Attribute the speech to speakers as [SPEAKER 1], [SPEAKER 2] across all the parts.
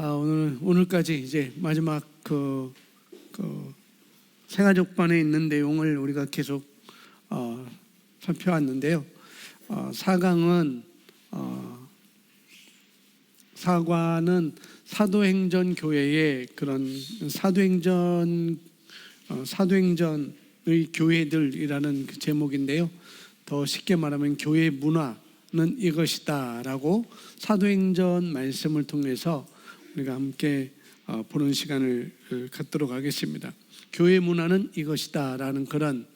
[SPEAKER 1] 오늘까지 이제 마지막 생활적반에 있는 내용을 우리가 계속 살펴왔는데요. 4강은 사과는 사도행전 교회의 그런 사도행전의 교회들이라는 그 제목인데요. 더 쉽게 말하면 교회 문화는 이것이다라고 사도행전 말씀을 통해서 우리가 함께 보는 시간을 갖도록 하겠습니다. 교회 문화는 이것이다라는 그런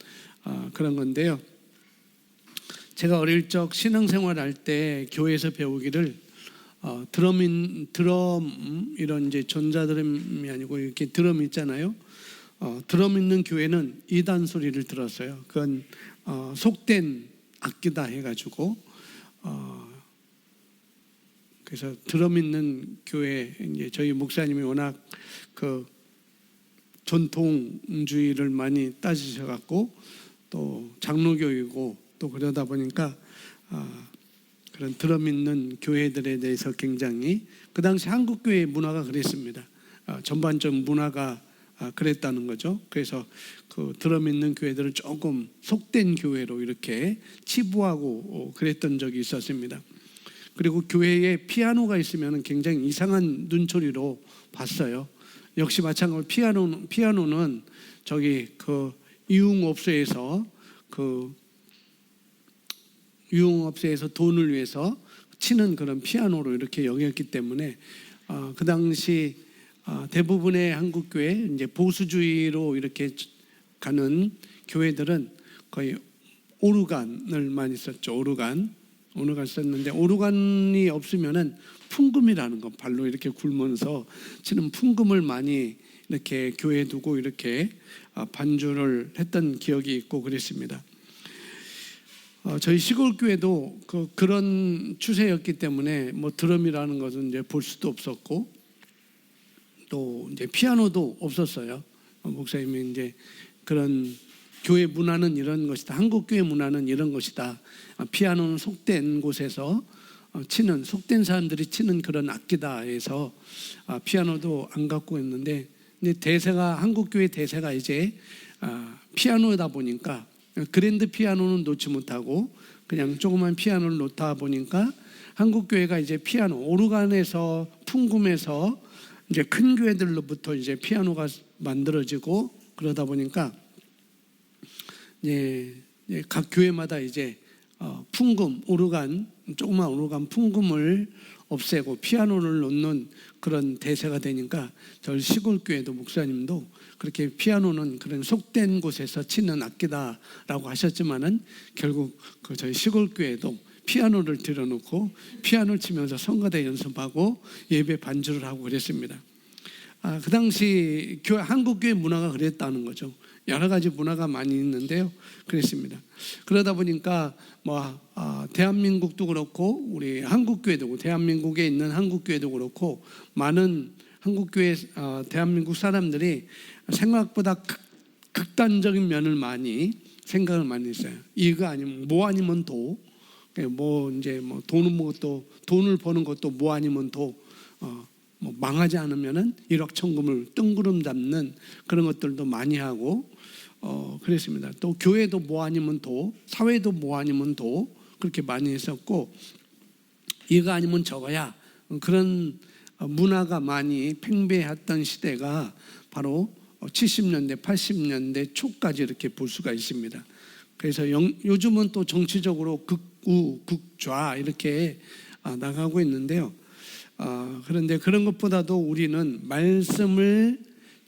[SPEAKER 1] 건데요. 제가 어릴 적 신앙생활 할 때 교회에서 배우기를 드럼 이런 이제 전자드럼이 아니고 이렇게 드럼 있잖아요. 드럼 있는 교회는 이단 소리를 들었어요. 그건 속된 악기다 해가지고 그래서 드럼 있는 교회, 이제 저희 목사님이 워낙 그 전통주의를 많이 따지셔갖고 또 장로교이고 또 그러다 보니까 그런 드럼 있는 교회들에 대해서 굉장히 그 당시 한국 교회 문화가 그랬습니다. 전반적 문화가 그랬다는 거죠. 그래서 그 드럼 있는 교회들을 조금 속된 교회로 이렇게 치부하고 그랬던 적이 있었습니다. 그리고 교회에 피아노가 있으면 굉장히 이상한 눈초리로 봤어요. 역시 마찬가지로 피아노는 저기 그 유흥업소에서 돈을 위해서 치는 그런 피아노로 이렇게 여겼기 때문에 그 당시 대부분의 한국 교회 이제 보수주의로 이렇게 가는 교회들은 거의 오르간을 많이 썼죠. 오르간 썼는데 오르간이 없으면은 풍금이라는 거, 발로 이렇게 굴면서 치는 풍금을 많이 이렇게 교회에 두고 이렇게 반주를 했던 기억이 있고 그랬습니다. 저희 시골 교회도 그런 추세였기 때문에 뭐 드럼이라는 것은 이제 볼 수도 없었고 또 이제 피아노도 없었어요. 목사님이 이제 그런 교회 문화는 이런 것이다. 한국 교회 문화는 이런 것이다. 피아노는 속된 곳에서 치는, 속된 사람들이 치는 그런 악기다 해서 피아노도 안 갖고 있는데, 근데 대세가, 한국 교회 대세가 이제 피아노다 보니까 그랜드 피아노는 놓지 못하고 그냥 조그만 피아노를 놓다 보니까 한국 교회가 이제 피아노, 오르간에서 풍금에서 이제 큰 교회들로부터 이제 피아노가 만들어지고 그러다 보니까 각 교회마다 이제 풍금, 오르간, 조그만 오르간 풍금을 없애고 피아노를 놓는 그런 대세가 되니까 저희 시골 교회도 목사님도 그렇게 피아노는 그런 속된 곳에서 치는 악기다라고 하셨지만은 결국 저희 시골 교회도 피아노를 들여놓고 피아노를 치면서 성가대 연습하고 예배 반주를 하고 그랬습니다. 그 당시 한국 교회 문화가 그랬다는 거죠. 여러 가지 문화가 많이 있는데요. 그랬습니다. 그러다 보니까 대한민국도 그렇고 우리 한국교회도, 대한민국에 있는 한국교회도 그렇고 많은 한국교회, 대한민국 사람들이 생각보다 극단적인 면을 생각을 많이 했어요. 이거 아니면 뭐 아니면 도, 돈을 버는 것도 뭐 아니면 도, 망하지 않으면은 일확천금을 뜬구름 잡는 그런 것들도 많이 하고 그랬습니다. 또 교회도 뭐 아니면 도, 사회도 뭐 아니면 도 그렇게 많이 했었고 이거 아니면 저거야 그런 문화가 많이 팽배했던 시대가 바로 70년대, 80년대 초까지 이렇게 볼 수가 있습니다. 그래서 요즘은 또 정치적으로 극우, 극좌 이렇게 나가고 있는데요. 그런데 그런 것보다도 우리는 말씀을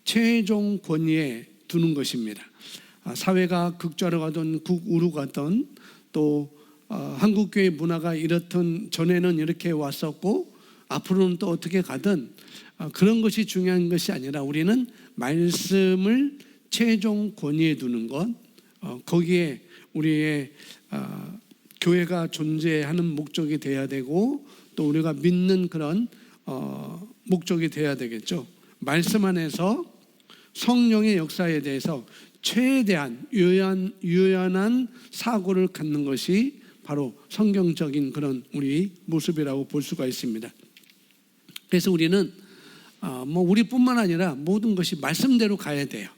[SPEAKER 1] 최종 권위에 두는 것입니다. 사회가 극좌로 가든 극우로 가든 또 한국교회 문화가 이렇든 전에는 이렇게 왔었고 앞으로는 또 어떻게 가든 그런 것이 중요한 것이 아니라 우리는 말씀을 최종 권위에 두는 것, 거기에 우리의 교회가 존재하는 목적이 돼야 되고 또 우리가 믿는 그런 목적이 돼야 되겠죠. 말씀 안에서 성령의 역사에 대해서 최대한 유연한 사고를 갖는 것이 바로 성경적인 그런 우리 모습이라고 볼 수가 있습니다. 그래서 우리는 뭐 우리뿐만 아니라 모든 것이 말씀대로 가야 돼요.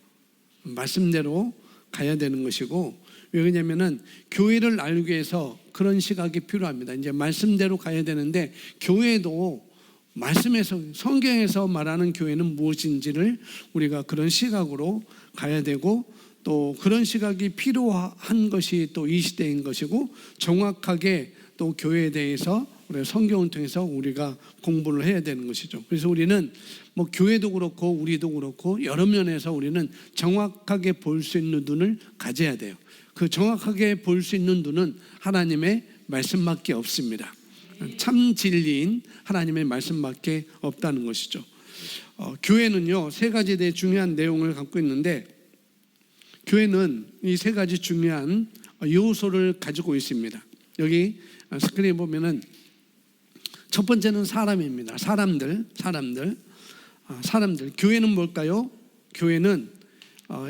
[SPEAKER 1] 말씀대로 가야 되는 것이고, 왜냐면은 교회를 알기 위해서 그런 시각이 필요합니다. 이제 말씀대로 가야 되는데, 교회도 말씀에서, 성경에서 말하는 교회는 무엇인지를 우리가 그런 시각으로 가야 되고, 또 그런 시각이 필요한 것이 또 이 시대인 것이고, 정확하게 또 교회에 대해서 우리가 성경을 통해서 우리가 공부를 해야 되는 것이죠. 그래서 우리는 뭐 교회도 그렇고 우리도 그렇고 여러 면에서 우리는 정확하게 볼 수 있는 눈을 가져야 돼요. 그 정확하게 볼 수 있는 눈은 하나님의 말씀밖에 없습니다. 참 진리인 하나님의 말씀밖에 없다는 것이죠. 교회는요, 세 가지에 대해 중요한 내용을 갖고 있는데, 교회는 이 세 가지 중요한 요소를 가지고 있습니다. 여기 스크린에 보면은 첫 번째는 사람입니다. 사람들. 교회는 뭘까요? 교회는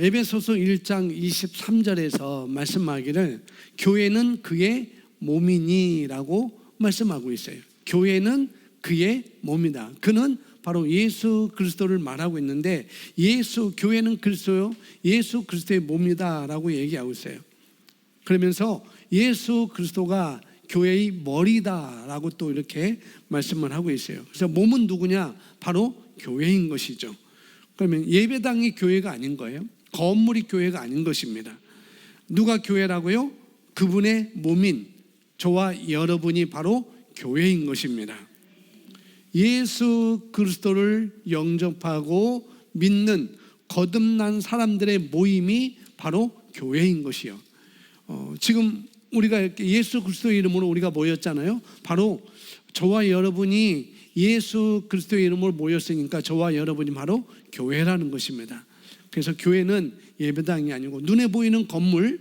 [SPEAKER 1] 에베소서 1장 23절에서 말씀하기를 교회는 그의 몸이니라고 말씀하고 있어요. 교회는 그의 몸이다. 그는 바로 예수 그리스도를 말하고 있는데, 교회는 그리스도요, 예수 그리스도의 몸이다라고 얘기하고 있어요. 그러면서 예수 그리스도가 교회의 머리다라고 또 이렇게 말씀을 하고 있어요. 그래서 몸은 누구냐? 바로 교회인 것이죠. 그러면 예배당이 교회가 아닌 거예요. 건물이 교회가 아닌 것입니다. 누가 교회라고요? 그분의 몸인 저와 여러분이 바로 교회인 것입니다. 예수 그리스도를 영접하고 믿는 거듭난 사람들의 모임이 바로 교회인 것이요. 지금 우리가 이렇게 예수 그리스도의 이름으로 우리가 모였잖아요. 바로 저와 여러분이 예수 그리스도의 이름으로 모였으니까 저와 여러분이 바로 교회라는 것입니다. 그래서 교회는 예배당이 아니고 눈에 보이는 건물,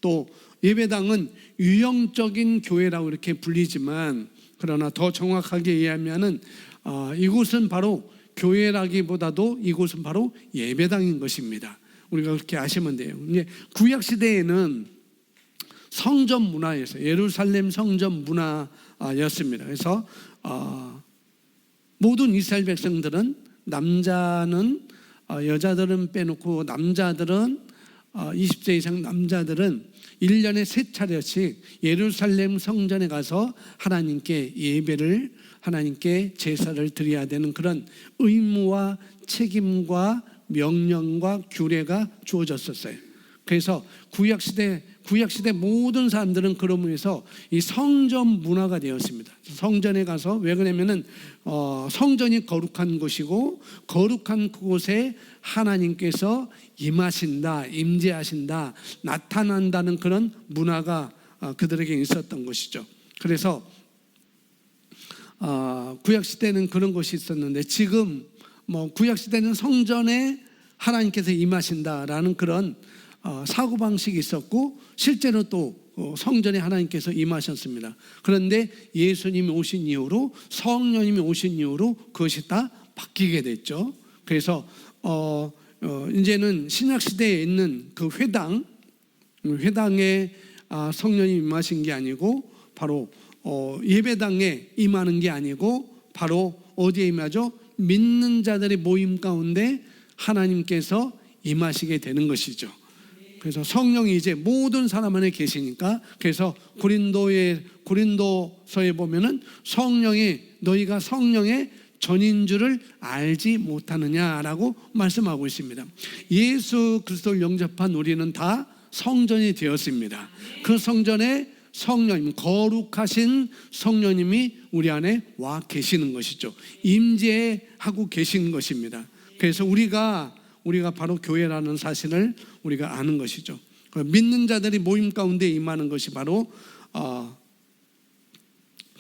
[SPEAKER 1] 또 예배당은 유형적인 교회라고 이렇게 불리지만, 그러나 더 정확하게 이해하면은 이곳은 바로 교회라기보다도 이곳은 바로 예배당인 것입니다. 우리가 그렇게 아시면 돼요. 구약 시대에는 성전 문화였어요. 예루살렘 성전 문화였습니다. 그래서 모든 이스라엘 백성들은, 남자는 여자들은 빼놓고 남자들은 20세 이상 남자들은 1년에 3차례씩 예루살렘 성전에 가서 하나님께 예배를, 하나님께 제사를 드려야 되는 그런 의무와 책임과 명령과 규례가 주어졌었어요. 그래서 구약시대 모든 사람들은 그런 의미에서 이 성전 문화가 되었습니다. 성전에 가서, 왜 그러냐면은 성전이 거룩한 곳이고, 거룩한 그곳에 하나님께서 임하신다, 임재하신다, 나타난다는 그런 문화가 그들에게 있었던 것이죠. 그래서 구약시대는 그런 것이 있었는데, 지금 구약시대는 성전에 하나님께서 임하신다라는 그런 사고방식이 있었고, 실제로 또 성전에 하나님께서 임하셨습니다. 그런데 예수님이 오신 이후로, 성령님이 오신 이후로 그것이 다 바뀌게 됐죠. 그래서 이제는 신약시대에 있는 그 회당에 성령이 임하신 게 아니고, 바로 예배당에 임하는 게 아니고, 바로 어디에 임하죠? 믿는 자들의 모임 가운데 하나님께서 임하시게 되는 것이죠. 그래서 성령이 이제 모든 사람 안에 계시니까, 그래서 고린도서에 보면은 성령이, 너희가 성령의 전인 줄을 알지 못하느냐라고 말씀하고 있습니다. 예수 그리스도를 영접한 우리는 다 성전이 되었습니다. 그 성전에 성령님, 거룩하신 성령님이 우리 안에 와 계시는 것이죠. 임재하고 계신 것입니다. 그래서 우리가 바로 교회라는 사실을 우리가 아는 것이죠. 믿는 자들이 모임 가운데 임하는 것이 바로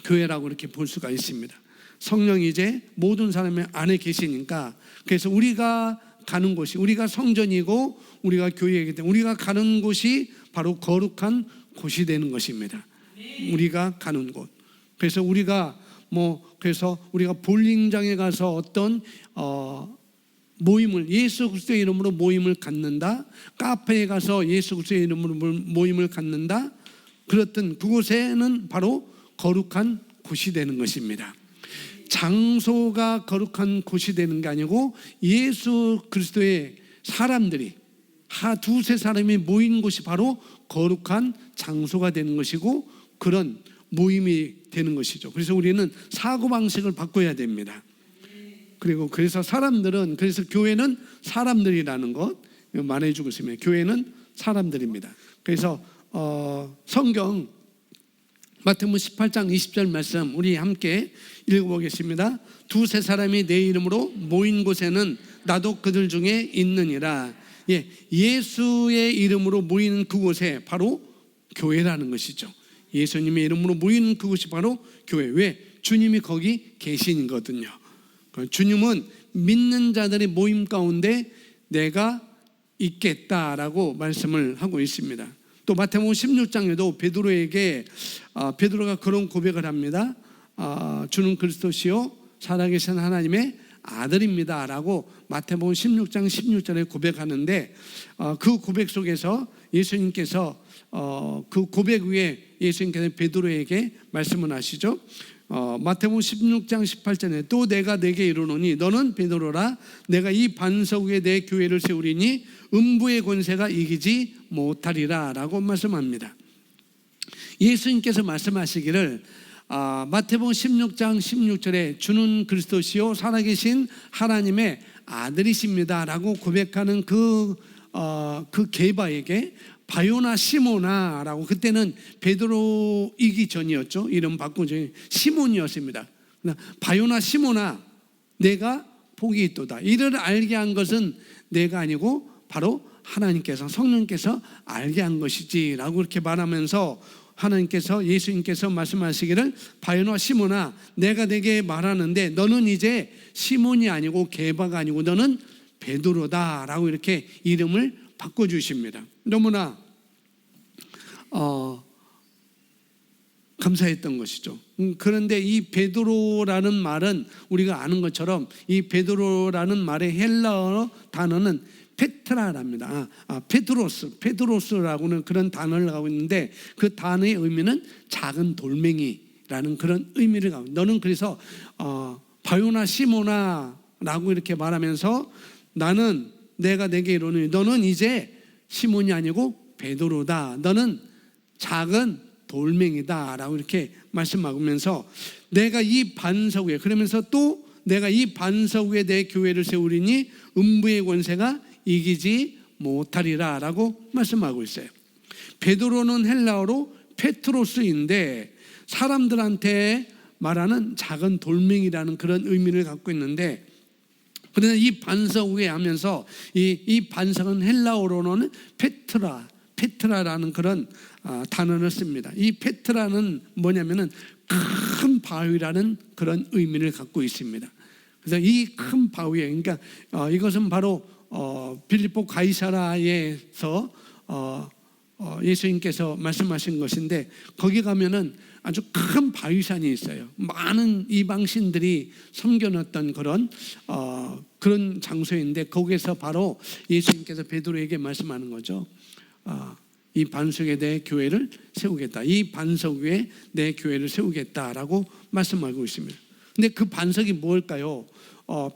[SPEAKER 1] 교회라고 이렇게 볼 수가 있습니다. 성령이 이제 모든 사람의 안에 계시니까, 그래서 우리가 가는 곳이, 우리가 성전이고 우리가 교회이기 때문에 우리가 가는 곳이 바로 거룩한 곳이 되는 것입니다. 우리가 가는 곳. 그래서 우리가 볼링장에 가서 어떤 모임을, 예수 그리스도의 이름으로 모임을 갖는다, 카페에 가서 예수 그리스도의 이름으로 모임을 갖는다, 그렇든 그곳에는 바로 거룩한 곳이 되는 것입니다. 장소가 거룩한 곳이 되는 게 아니고 예수 그리스도의 사람들이 두세 사람이 모인 곳이 바로 거룩한 장소가 되는 것이고 그런 모임이 되는 것이죠. 그래서 우리는 사고방식을 바꿔야 됩니다. 그리고 그래서 교회는 사람들이라는 것 말해주고 있습니다. 교회는 사람들입니다. 그래서 성경 마태복음 18장 20절 말씀 우리 함께 읽어보겠습니다. 두세 사람이 내 이름으로 모인 곳에는 나도 그들 중에 있느니라. 예수의 이름으로 모이는 그곳에 바로 교회라는 것이죠. 예수님의 이름으로 모이는 그곳이 바로 교회. 왜? 주님이 거기 계시거든요. 주님은 믿는 자들의 모임 가운데 내가 있겠다라고 말씀을 하고 있습니다. 또 마태복음 16장에도 베드로가 그런 고백을 합니다. 주는 그리스도시요 살아계신 하나님의 아들입니다 라고 마태복음 16장 16절에 고백하는데 그 고백 속에서 예수님께서 그 고백 위에 예수님께서 베드로에게 말씀을 하시죠. 마태복음 16장 18절에 또 내가 네게 이르노니 너는 베드로라 내가 이 반석 위에 내 교회를 세우리니 음부의 권세가 이기지 못하리라 라고 말씀합니다. 예수님께서 말씀하시기를 마태복음 16장 16절에 주는 그리스도시요 살아계신 하나님의 아들이십니다 라고 고백하는 그 게바에게 바요나 시모나라고, 그때는 베드로이기 전이었죠. 이름 바꾼 전이 시몬이었습니다. 바요나 시모나 내가 복이 있도다. 이를 알게 한 것은 내가 아니고 바로 하나님께서, 성령께서 알게 한 것이지 라고 그렇게 말하면서 예수님께서 말씀하시기를 바요나 시모나 내가 내게 말하는데 너는 이제 시몬이 아니고 게바가 아니고 너는 베드로다 라고 이렇게 이름을 바꿔주십니다. 너무나 감사했던 것이죠. 그런데 이 베드로라는 말은 우리가 아는 것처럼 이 베드로라는 말의 헬라어 단어는 페트라랍니다. 페드로스라고는 그런 단어를 가지고 있는데 그 단어의 의미는 작은 돌멩이라는 그런 의미를 가지고, 너는 그래서 바요나 시모나라고 이렇게 말하면서 나는 내가 내게 이르노니 너는 이제 시몬이 아니고 베드로다. 너는 작은 돌멩이다 라고 이렇게 말씀하면서 내가 이 반석 위에, 그러면서 또 내가 이 반석 위에 내 교회를 세우리니 음부의 권세가 이기지 못하리라 라고 말씀하고 있어요. 베드로는 헬라어로 페트로스인데 사람들한테 말하는 작은 돌멩이라는 그런 의미를 갖고 있는데, 그런데 이 반석 위에 하면서 이 반석은 헬라어로는 페트라라는 그런 단어를 씁니다. 이 페트라는 뭐냐면은 큰 바위라는 그런 의미를 갖고 있습니다. 그래서 이 큰 바위에, 그러니까 이것은 바로 빌립보 가이사라에서 예수님께서 말씀하신 것인데, 거기 가면은 아주 큰 바위산이 있어요. 많은 이방신들이 섬겨놨던 그런 장소인데, 거기에서 바로 예수님께서 베드로에게 말씀하는 거죠. 이 반석에 내 교회를 세우겠다. 이 반석 위에 내 교회를 세우겠다라고 말씀하고 있습니다. 근데 그 반석이 뭘까요?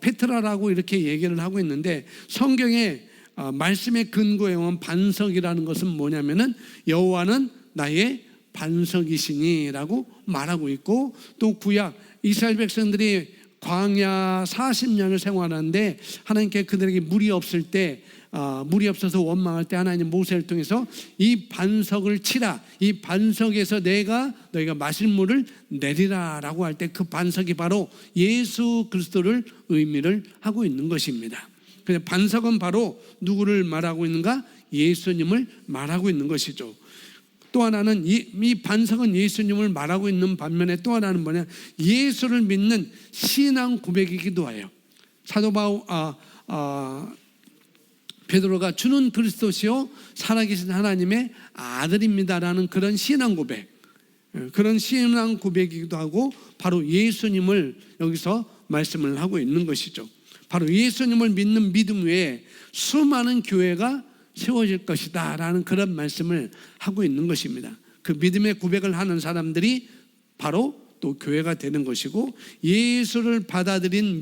[SPEAKER 1] 페트라라고 이렇게 얘기를 하고 있는데, 성경에 말씀의 근거에 온 반석이라는 것은 뭐냐면은 여호와는 나의 반석이시니라고 말하고 있고, 또 구약 이스라엘 백성들이 광야 40년을 생활하는데 하나님께 그들에게 물이 없어서 원망할 때 하나님 모세를 통해서 이 반석을 치라, 이 반석에서 너희가 마실 물을 내리라 라고 할 때 그 반석이 바로 예수 그리스도를 의미를 하고 있는 것입니다. 그래서 반석은 바로 누구를 말하고 있는가? 예수님을 말하고 있는 것이죠. 또 하나는 이 반석은 예수님을 말하고 있는 반면에 또 하나는 뭐냐? 예수를 믿는 신앙 고백이기도 해요. 사도 베드로가 주는 그리스도시요 살아계신 하나님의 아들입니다라는 그런 신앙 고백, 그런 신앙 고백이기도 하고 바로 예수님을 여기서 말씀을 하고 있는 것이죠. 바로 예수님을 믿는 믿음 외에 수많은 교회가 세워질 것이다 라는 그런 말씀을 하고 있는 것입니다. 그 믿음의 고백을 하는 사람들이 바로 또 교회가 되는 것이고, 예수를 받아들인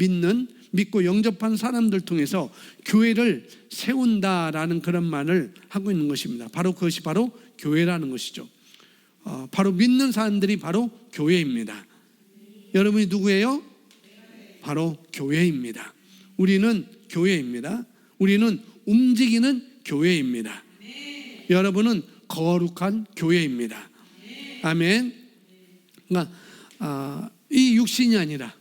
[SPEAKER 1] 믿고 영접한 사람들 통해서 교회를 세운다라는 그런 말을 하고 있는 것입니다. 바로 그것이 바로 교회라는 것이죠. 바로 믿는 사람들이 바로 교회입니다. 여러분이 누구예요? 바로 교회입니다. 우리는 교회입니다. 우리는 움직이는 교회입니다. 여러분은 거룩한 교회입니다. 아멘. 그러니까 이 육신이 아니라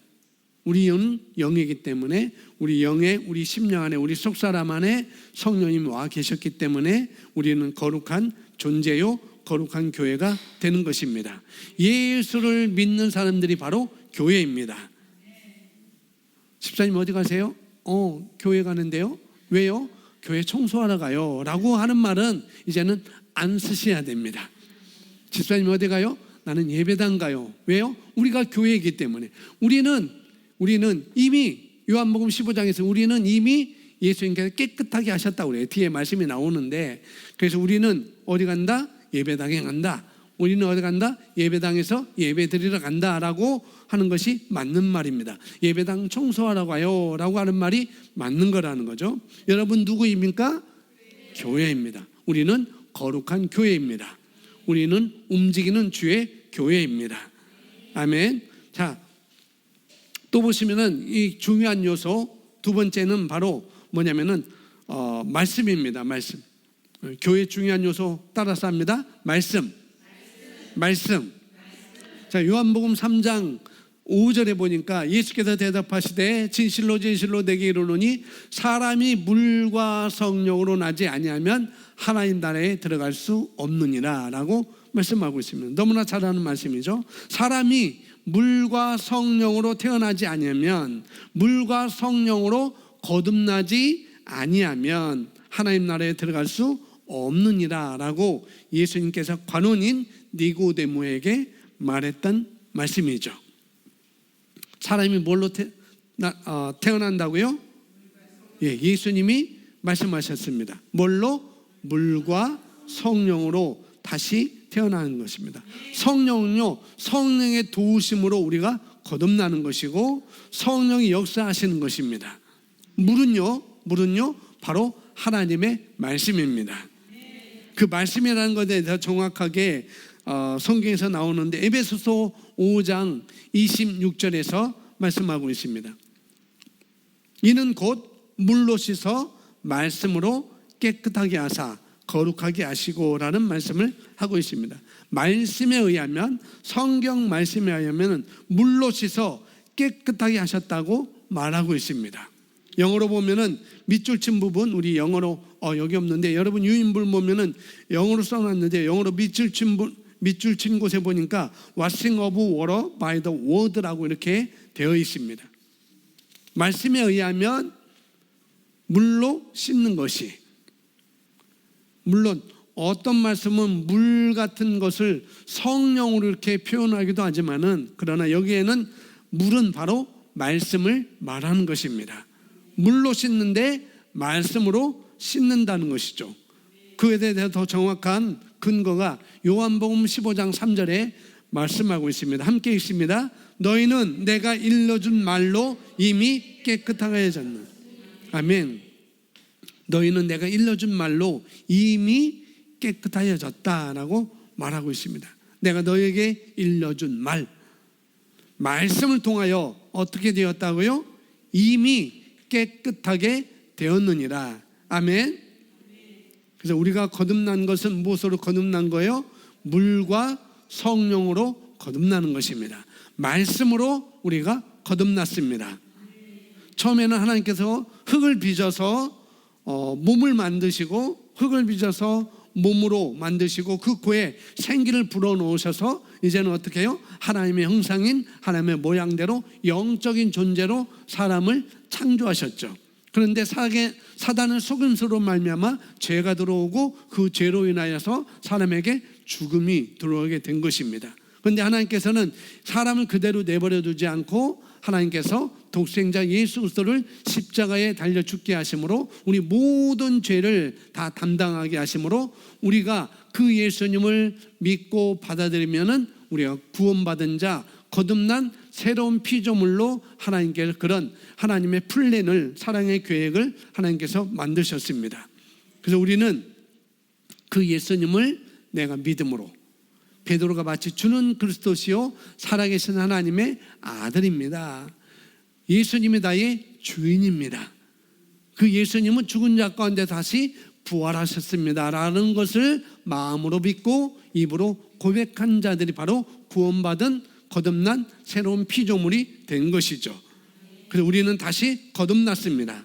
[SPEAKER 1] 우리는 영이기 때문에 우리 영에, 우리 심령 안에, 우리 속사람 안에 성령님이 와 계셨기 때문에 우리는 거룩한 존재요, 거룩한 교회가 되는 것입니다. 예수를 믿는 사람들이 바로 교회입니다. 집사님 어디 가세요? 교회 가는데요. 왜요? 교회 청소하러 가요 라고 하는 말은 이제는 안 쓰셔야 됩니다. 집사님 어디 가요? 나는 예배당 가요. 왜요? 우리가 교회이기 때문에. 우리는 이미 요한복음 15장에서 우리는 이미 예수님께서 깨끗하게 하셨다고 그래요. 뒤에 말씀이 나오는데, 그래서 우리는 어디 간다? 예배당에 간다. 우리는 어디 간다? 예배당에서 예배 드리러 간다라고 하는 것이 맞는 말입니다. 예배당 청소하러 가요 라고 하는 말이 맞는 거라는 거죠. 여러분 누구입니까? 교회입니다. 우리는 거룩한 교회입니다. 우리는 움직이는 주의 교회입니다. 아멘. 자, 또 보시면은 이 중요한 요소 두 번째는 바로 뭐냐면은 말씀입니다. 말씀. 교회 중요한 요소 따라서 합니다. 말씀. 자, 요한복음 3장 5절에 보니까 예수께서 대답하시되 진실로 진실로 내게 이르노니 사람이 물과 성령으로 나지 아니하면 하나님 나라에 들어갈 수 없느니라 라고 말씀하고 있습니다. 너무나 잘 아는 말씀이죠. 사람이 물과 성령으로 태어나지 아니하면, 물과 성령으로 거듭나지 아니하면 하나님 나라에 들어갈 수 없느니라 라고 예수님께서 관원인 니고데모에게 말했던 말씀이죠. 사람이 뭘로 태어난다고요? 예수님이 말씀하셨습니다. 뭘로? 물과 성령으로 다시 태어나는 것입니다. 성령은요, 성령의 도우심으로 우리가 거듭나는 것이고 성령이 역사하시는 것입니다. 물은요 바로 하나님의 말씀입니다. 그 말씀이라는 것에 대해서 정확하게 성경에서 나오는데 에베소서 5장 26절에서 말씀하고 있습니다. 이는 곧 물로 씻어 말씀으로 깨끗하게 하사 거룩하게 하시고 라는 말씀을 하고 있습니다. 말씀에 의하면, 성경 말씀에 의하면 물로 씻어 깨끗하게 하셨다고 말하고 있습니다. 영어로 보면은 밑줄 친 부분, 우리 영어로 여기 없는데 여러분 유인물 보면은 영어로 써놨는데 영어로 밑줄 친 곳에 보니까 washing of water by the word라고 이렇게 되어 있습니다. 말씀에 의하면 물로 씻는 것이, 물론 어떤 말씀은 물 같은 것을 성령으로 이렇게 표현하기도 하지만은, 그러나 여기에는 물은 바로 말씀을 말하는 것입니다. 물로 씻는데 말씀으로 씻는다는 것이죠. 그에 대해서 더 정확한 근거가 요한복음 15장 3절에 말씀하고 있습니다. 함께 읽습니다. 너희는 내가 일러준 말로 이미 깨끗하게 해졌는. 아멘. 너희는 내가 일러준 말로 이미 깨끗하여졌다라고 말하고 있습니다. 내가 너에게 일러준 말씀을 통하여 어떻게 되었다고요? 이미 깨끗하게 되었느니라. 아멘. 그래서 우리가 거듭난 것은 무엇으로 거듭난 거예요? 물과 성령으로 거듭나는 것입니다. 말씀으로 우리가 거듭났습니다. 처음에는 하나님께서 흙을 빚어서 몸을 만드시고, 흙을 빚어서 몸으로 만드시고 그 코에 생기를 불어넣으셔서 이제는 어떻게 해요? 하나님의 형상인 하나님의 모양대로 영적인 존재로 사람을 창조하셨죠. 그런데 사단은 속임수로 말미암아 죄가 들어오고 그 죄로 인하여서 사람에게 죽음이 들어오게 된 것입니다. 그런데 하나님께서는 사람을 그대로 내버려 두지 않고 하나님께서 독생자 예수 그리스도를 십자가에 달려 죽게 하심으로 우리 모든 죄를 다 담당하게 하심으로 우리가 그 예수님을 믿고 받아들이면은 우리가 구원받은 자, 거듭난 새로운 피조물로 하나님께서 그런 하나님의 플랜을, 사랑의 계획을 하나님께서 만드셨습니다. 그래서 우리는 그 예수님을 내가 믿음으로, 베드로가 마치 주는 그리스도시요 살아계신 하나님의 아들입니다. 예수님이 나의 주인입니다. 그 예수님은 죽은 자 가운데 다시 부활하셨습니다 라는 것을 마음으로 믿고 입으로 고백한 자들이 바로 구원받은 거듭난 새로운 피조물이 된 것이죠. 그래서 우리는 다시 거듭났습니다.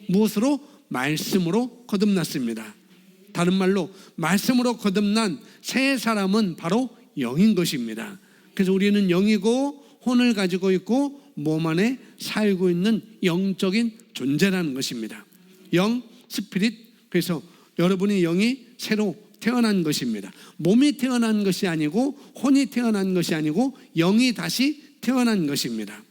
[SPEAKER 1] 무엇으로? 말씀으로 거듭났습니다. 다른 말로 말씀으로 거듭난 새 사람은 바로 영인 것입니다. 그래서 우리는 영이고 혼을 가지고 있고 몸 안에 살고 있는 영적인 존재라는 것입니다. 영, 스피릿. 그래서 여러분의 영이 새로 태어난 것입니다. 몸이 태어난 것이 아니고 혼이 태어난 것이 아니고 영이 다시 태어난 것입니다.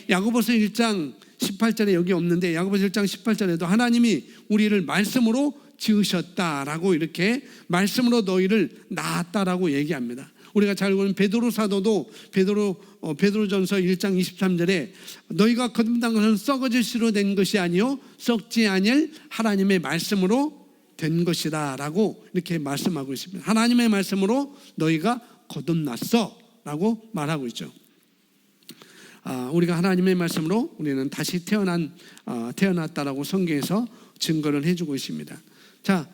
[SPEAKER 1] 야고보서 1장 18절에 여기 없는데 야고보서 1장 18절에도 하나님이 우리를 말씀으로 지으셨다라고 이렇게 말씀으로 너희를 낳았다라고 얘기합니다. 우리가 잘 보는 베드로 사도도 베드로전서 1장 23절에 너희가 거듭난 것은 썩어질 씨로 된 것이 아니요 썩지 아니할 하나님의 말씀으로 된 것이다 라고 이렇게 말씀하고 있습니다. 하나님의 말씀으로 너희가 거듭났어 라고 말하고 있죠. 우리가 하나님의 말씀으로 우리는 다시 태어났다라고 성경에서 증거를 해주고 있습니다. 자,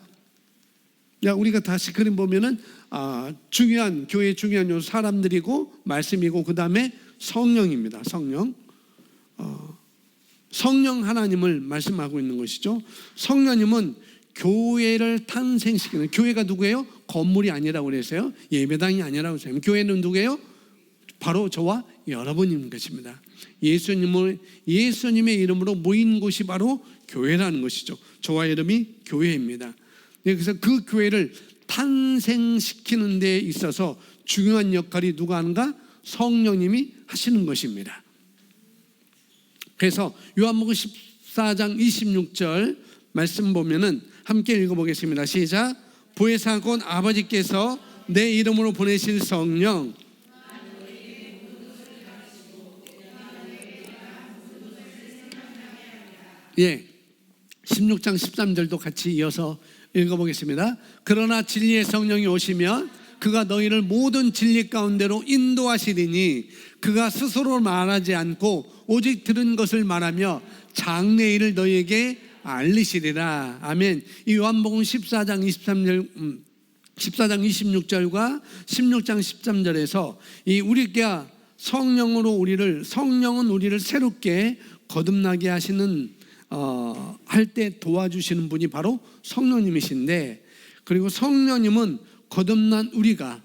[SPEAKER 1] 우리가 다시 그림 보면은 중요한 교회의 중요한 요소 사람들이고 말씀이고 그 다음에 성령입니다. 성령 하나님을 말씀하고 있는 것이죠. 성령님은 교회를 탄생시키는, 교회가 누구예요? 건물이 아니라고 그랬어요. 예배당이 아니라고 했어요. 교회는 누구예요? 바로 저와 여러분인 것입니다. 예수님의 이름으로 모인 곳이 바로 교회라는 것이죠. 저와 이름이 교회입니다. 그래서 그 교회를 탄생시키는 데 있어서 중요한 역할이 누가 하는가? 성령님이 하시는 것입니다. 그래서 요한복음 14장 26절 말씀 보면은 함께 읽어보겠습니다. 시작. 보혜사 곧 아버지께서 내 이름으로 보내실 성령, 예, 16장 13절도 같이 이어서 읽어보겠습니다. 그러나 진리의 성령이 오시면 그가 너희를 모든 진리 가운데로 인도하시리니 그가 스스로 말하지 않고 오직 들은 것을 말하며 장래일을 너희에게 알리시리라. 아멘. 이 요한복음 14장 26절과 16장 13절에서 우리가 성령은 우리를 새롭게 거듭나게 하시는 할 때 도와주시는 분이 바로 성령님이신데, 그리고 성령님은 거듭난 우리가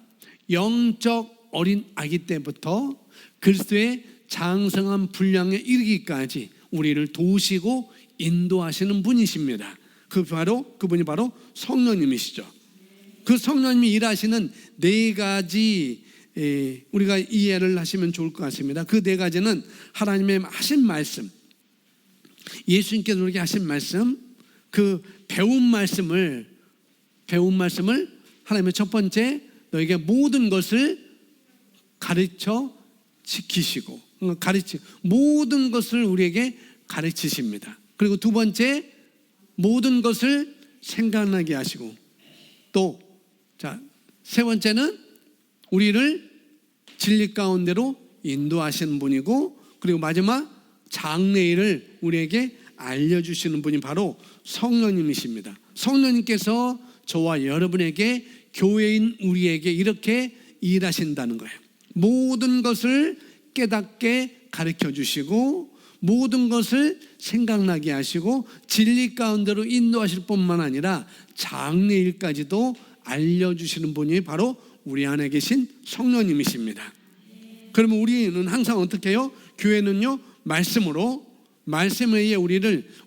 [SPEAKER 1] 영적 어린 아기 때부터 그리스도의 장성한 분량에 이르기까지 우리를 도우시고 인도하시는 분이십니다. 그분이 바로 성령님이시죠. 그 성령님이 일하시는 네 가지 우리가 이해를 하시면 좋을 것 같습니다. 그 네 가지는 하나님의 하신 말씀, 예수님께서 우리에게 하신 말씀, 그 배운 말씀을 하나님의 첫 번째 너에게 모든 것을 가르쳐 지키시고 모든 것을 우리에게 가르치십니다. 그리고 두 번째 모든 것을 생각나게 하시고 또 세 번째는 우리를 진리 가운데로 인도하시는 분이고, 그리고 마지막 장래일을 우리에게 알려주시는 분이 바로 성령님이십니다. 성령님께서 저와 여러분에게, 교회인 우리에게 이렇게 일하신다는 거예요. 모든 것을 깨닫게 가르쳐 주시고 모든 것을 생각나게 하시고 진리 가운데로 인도하실 뿐만 아니라 장래일까지도 알려주시는 분이 바로 우리 안에 계신 성령님이십니다. 그러면 우리는 항상 어떻게 해요? 교회는요, 말씀에 의해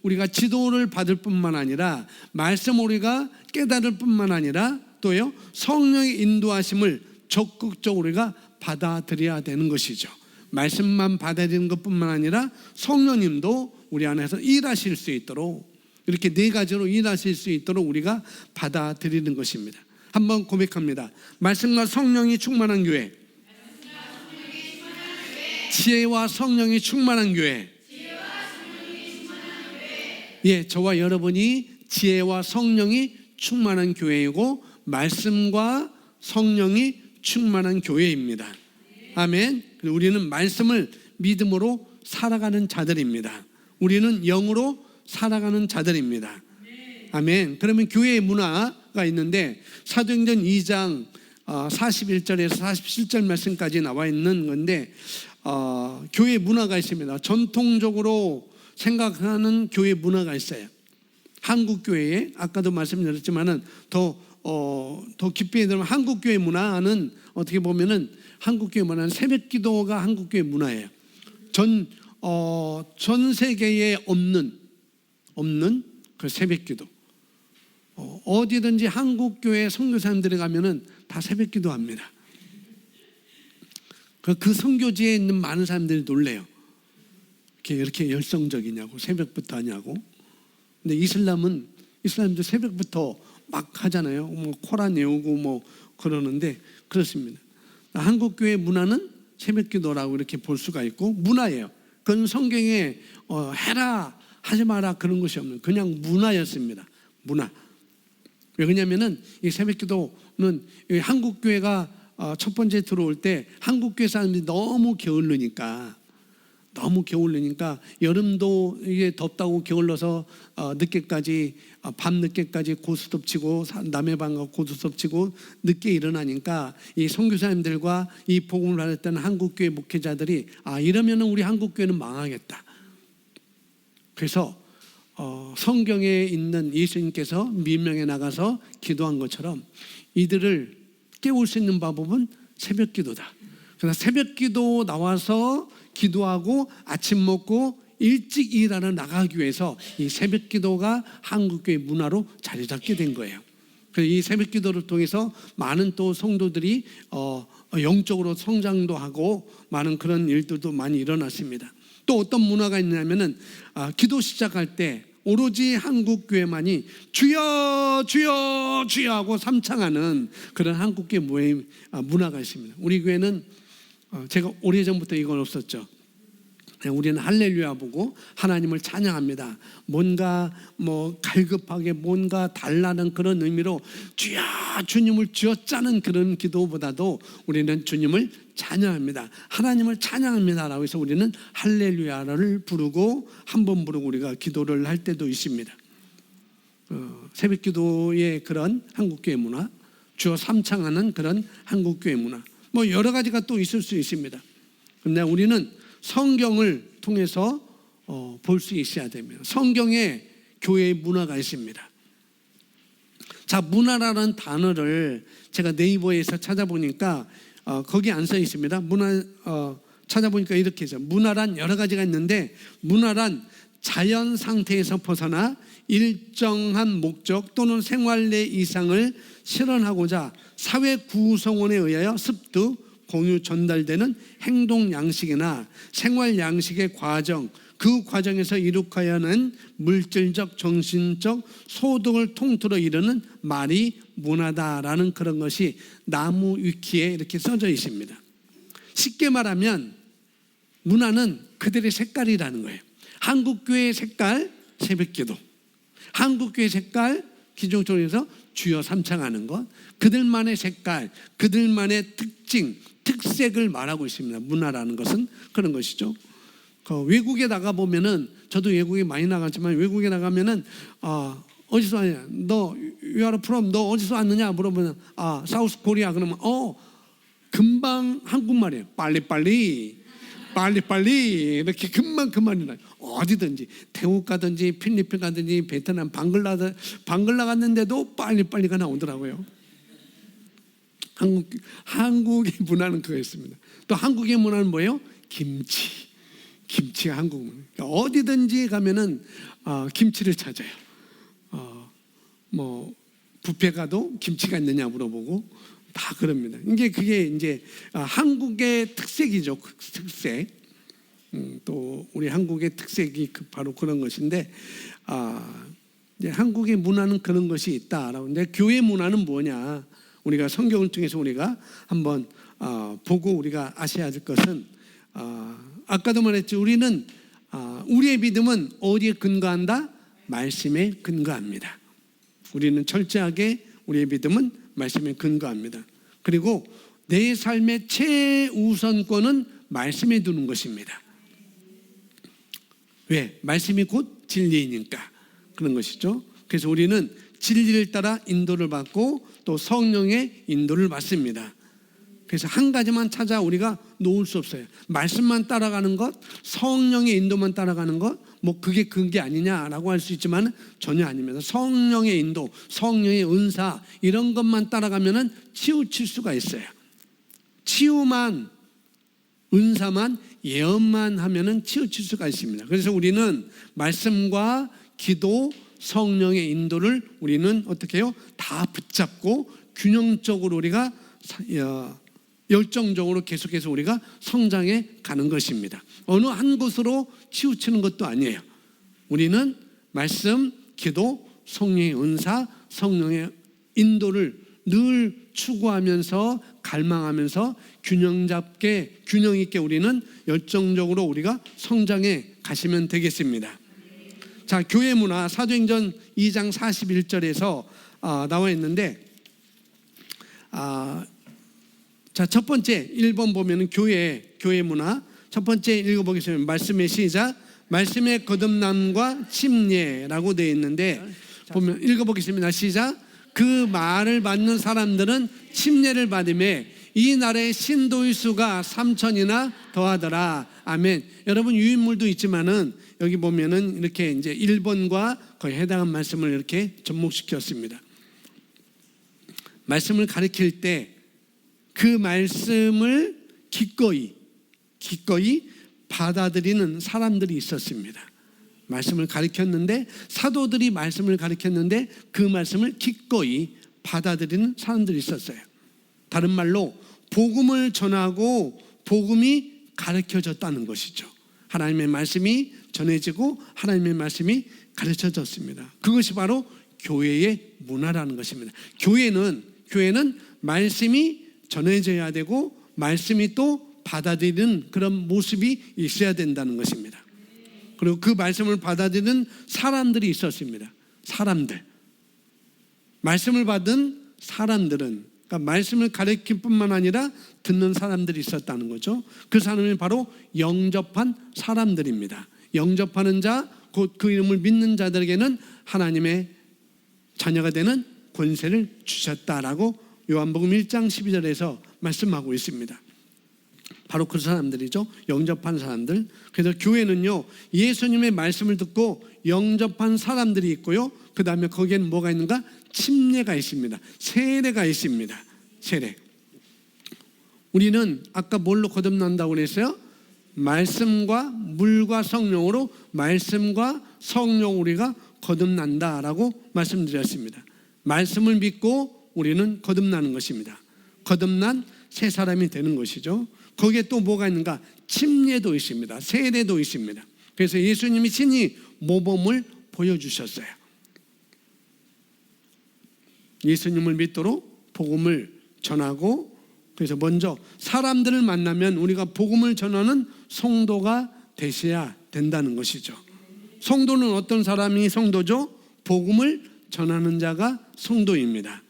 [SPEAKER 1] 우리가 지도를 받을 뿐만 아니라 말씀 우리가 깨달을 뿐만 아니라 또요, 성령의 인도하심을 적극적으로 우리가 받아들여야 되는 것이죠. 말씀만 받아들이는 것뿐만 아니라 성령님도 우리 안에서 일하실 수 있도록, 이렇게 네 가지로 일하실 수 있도록 우리가 받아들이는 것입니다. 한번 고백합니다. 말씀과 성령이 충만한 교회, 지혜와 성령이 충만한 교회. 예, 저와 여러분이 지혜와 성령이 충만한 교회이고 말씀과 성령이 충만한 교회입니다. 아멘. 우리는 말씀을 믿음으로 살아가는 자들입니다. 우리는 영으로 살아가는 자들입니다. 아멘. 그러면 교회의 문화가 있는데 사도행전 2장 41절에서 47절 말씀까지 나와 있는 건데 교회 문화가 있습니다. 전통적으로 생각하는 교회 문화가 있어요. 한국 교회에 아까도 말씀드렸지만은 더 깊이 들으면 한국 교회 문화는 어떻게 보면은 한국 교회 문화는 새벽기도가 한국 교회 문화예요. 전 세계에 없는 그 새벽기도. 어디든지 한국 교회 선교사님들이 가면은 다 새벽기도합니다. 그 선교지에 있는 많은 사람들이 놀래요. 이렇게 열성적이냐고, 새벽부터 하냐고. 근데 이슬람도 새벽부터 막 하잖아요. 뭐 코란 외우고 뭐 그러는데 그렇습니다. 한국 교회 문화는 새벽기도라고 이렇게 볼 수가 있고 문화예요. 그건 성경에 해라 하지 마라 그런 것이 없는 그냥 문화였습니다. 문화. 왜 그러냐면은 이 새벽기도는 한국 교회가 첫 번째 들어올 때 한국 교회 사람들이 너무 게을르니까 여름도 이게 덥다고 게을러서 늦게까지 밤 늦게까지 고스톱 치고 남의 방 가고 고스톱 치고 늦게 일어나니까 이 선교사님들과 이 복음을 받았던 한국 교회 목회자들이 이러면은 우리 한국 교회는 망하겠다. 그래서 성경에 있는 예수님께서 민명에 나가서 기도한 것처럼 이들을 깨울 수 있는 방법은 새벽기도다. 그래서 새벽기도 나와서 기도하고 아침 먹고 일찍 일하러 나가기 위해서 이 새벽기도가 한국교회 문화로 자리 잡게 된 거예요. 그래서 이 새벽기도를 통해서 많은 또 성도들이 영적으로 성장도 하고 많은 그런 일들도 많이 일어났습니다. 또 어떤 문화가 있냐면은 기도 시작할 때 오로지 한국교회만이 주여 주여 주여 하고 삼창하는 그런 한국교회 문화가 있습니다. 우리 교회는 제가 오래전부터 이건 없었죠. 우리는 할렐루야 보고 하나님을 찬양합니다. 뭔가 갈급하게 뭔가 달라는 그런 의미로 주여 주님을 쥐어짜는 그런 기도보다도 우리는 주님을 찬양합니다. 하나님을 찬양합니다 라고 해서 우리는 할렐루야를 부르고 한 번 부르고 우리가 기도를 할 때도 있습니다. 새벽기도의 그런 한국교회 문화, 주여 삼창하는 그런 한국교회 문화 여러 가지가 또 있을 수 있습니다. 그런데 우리는 성경을 통해서 볼 수 있어야 됩니다. 성경에 교회의 문화가 있습니다. 자, 문화라는 단어를 제가 네이버에서 찾아보니까 거기 안 써 있습니다. 문화 찾아보니까 이렇게 해서 문화란 여러 가지가 있는데 문화란 자연 상태에서 벗어나 일정한 목적 또는 생활 내 이상을 실현하고자 사회 구성원에 의하여 습득, 공유, 전달되는 행동 양식이나 생활 양식의 과정, 그 과정에서 이룩하여 하는 물질적, 정신적 소득을 통틀어 이르는 말이 문화다라는 그런 것이 나무 위키에 이렇게 써져 있습니다. 쉽게 말하면 문화는 그들의 색깔이라는 거예요. 한국교회의 색깔, 새벽기도. 한국교회 색깔, 기종적으로 주여 삼창하는 것. 그들만의 색깔, 그들만의 특징, 특색을 말하고 있습니다. 문화라는 것은 그런 것이죠. 외국에 나가보면은, 저도 외국에 많이 나갔지만 외국에 나가면은 어디서 왔냐? 너 you are from? 너 어디서 왔느냐? 물어보면 사우스 코리아. 그러면 금방 한국말이에요. 빨리빨리 이렇게 금방 나요. 어디든지 태국 가든지 필리핀 가든지 베트남 방글라 갔는데도 빨리빨리가 나오더라고요. 한국의 문화는 그거였습니다. 또 한국의 문화는 뭐예요? 김치가 한국 문화. 그러니까 어디든지 가면은 김치를 찾아요. 뷔페 가도 김치가 있느냐 물어보고 다 그럽니다. 그게 이제 한국의 특색이죠. 특색. 또 우리 한국의 특색이 바로 그런 것인데 이제 한국의 문화는 그런 것이 있다라고. 근데 교회 문화는 뭐냐? 우리가 성경을 통해서 우리가 한번 보고 우리가 아셔야 될 것은 아까도 말했죠. 우리는 우리의 믿음은 어디에 근거한다? 말씀에 근거합니다. 우리는 철저하게 우리의 믿음은 말씀에 근거합니다. 그리고 내 삶의 최우선권은 말씀에 두는 것입니다. 왜? 말씀이 곧 진리이니까 그런 것이죠. 그래서 우리는 진리를 따라 인도를 받고 또 성령의 인도를 받습니다. 그래서 한 가지만 찾아 우리가 놓을 수 없어요. 말씀만 따라가는 것, 성령의 인도만 따라가는 것, 뭐 그게 아니냐라고 할 수 있지만 전혀 아닙니다. 성령의 인도, 성령의 은사 이런 것만 따라가면은 치우칠 수가 있어요. 치유만, 은사만, 예언만 하면은 치우칠 수가 있습니다. 그래서 우리는 말씀과 기도, 성령의 인도를 우리는 어떻게 해요? 다 붙잡고 균형적으로 우리가 열정적으로 계속해서 우리가 성장해 가는 것입니다. 어느 한 곳으로 치우치는 것도 아니에요. 우리는 말씀, 기도, 성령의 은사, 성령의 인도를 늘 추구하면서 갈망하면서 균형 있게 우리는 열정적으로 우리가 성장해 가시면 되겠습니다. 자, 교회 문화 사도행전 2장 41절에서 나와 있는데 자, 첫 번째 1번 보면은 교회 문화 첫 번째 읽어보겠습니다. 말씀의 시작. 말씀의 거듭남과 침례라고 되어 있는데 보면 읽어보겠습니다. 시작. 그 말을 받는 사람들은 침례를 받으며 이 날에 신도의 수가 3,000이나 더하더라. 아멘. 여러분 유인물도 있지만은 여기 보면은 이렇게 이제 1번과 거의 해당한 말씀을 이렇게 접목시켰습니다. 말씀을 가르칠 때 그 말씀을 기꺼이 받아들이는 사람들이 있었습니다. 말씀을 가르쳤는데 사도들이 말씀을 가르쳤는데 그 말씀을 기꺼이 받아들이는 사람들이 있었어요. 다른 말로 복음을 전하고 복음이 가르쳐졌다는 것이죠. 하나님의 말씀이 전해지고 하나님의 말씀이 가르쳐졌습니다. 그것이 바로 교회의 문화라는 것입니다. 교회는 말씀이 전해져야 되고 말씀이 또 받아들이는 그런 모습이 있어야 된다는 것입니다. 그리고 그 말씀을 받아들이는 사람들이 있었습니다. 말씀을 받은 사람들은 그러니까 말씀을 가르칠 뿐만 아니라 듣는 사람들이 있었다는 거죠. 그 사람이 바로 영접한 사람들입니다. 영접하는 자, 곧 그 이름을 믿는 자들에게는 하나님의 자녀가 되는 권세를 주셨다라고 요한복음 1장 12절에서 말씀하고 있습니다. 바로 그 사람들이죠. 영접한 사람들. 그래서 교회는요, 예수님의 말씀을 듣고 영접한 사람들이 있고요. 그 다음에 거기에는 뭐가 있는가? 침례가 있습니다. 세례가 있습니다. 세례. 우리는 아까 뭘로 거듭난다고 그랬어요? 말씀과 물과 성령으로 말씀과 성령 우리가 거듭난다라고 말씀드렸습니다. 말씀을 믿고 우리는 거듭나는 것입니다. 거듭난 새 사람이 되는 것이죠. 거기에 또 뭐가 있는가? 침례도 있습니다. 세례도 있습니다. 그래서 예수님이 친히 모범을 보여주셨어요. 예수님을 믿도록 복음을 전하고, 그래서 먼저 사람들을 만나면 우리가 복음을 전하는 성도가 되셔야 된다는 것이죠. 성도는 어떤 사람이 성도죠? 복음을 전하는 자가 성도입니다.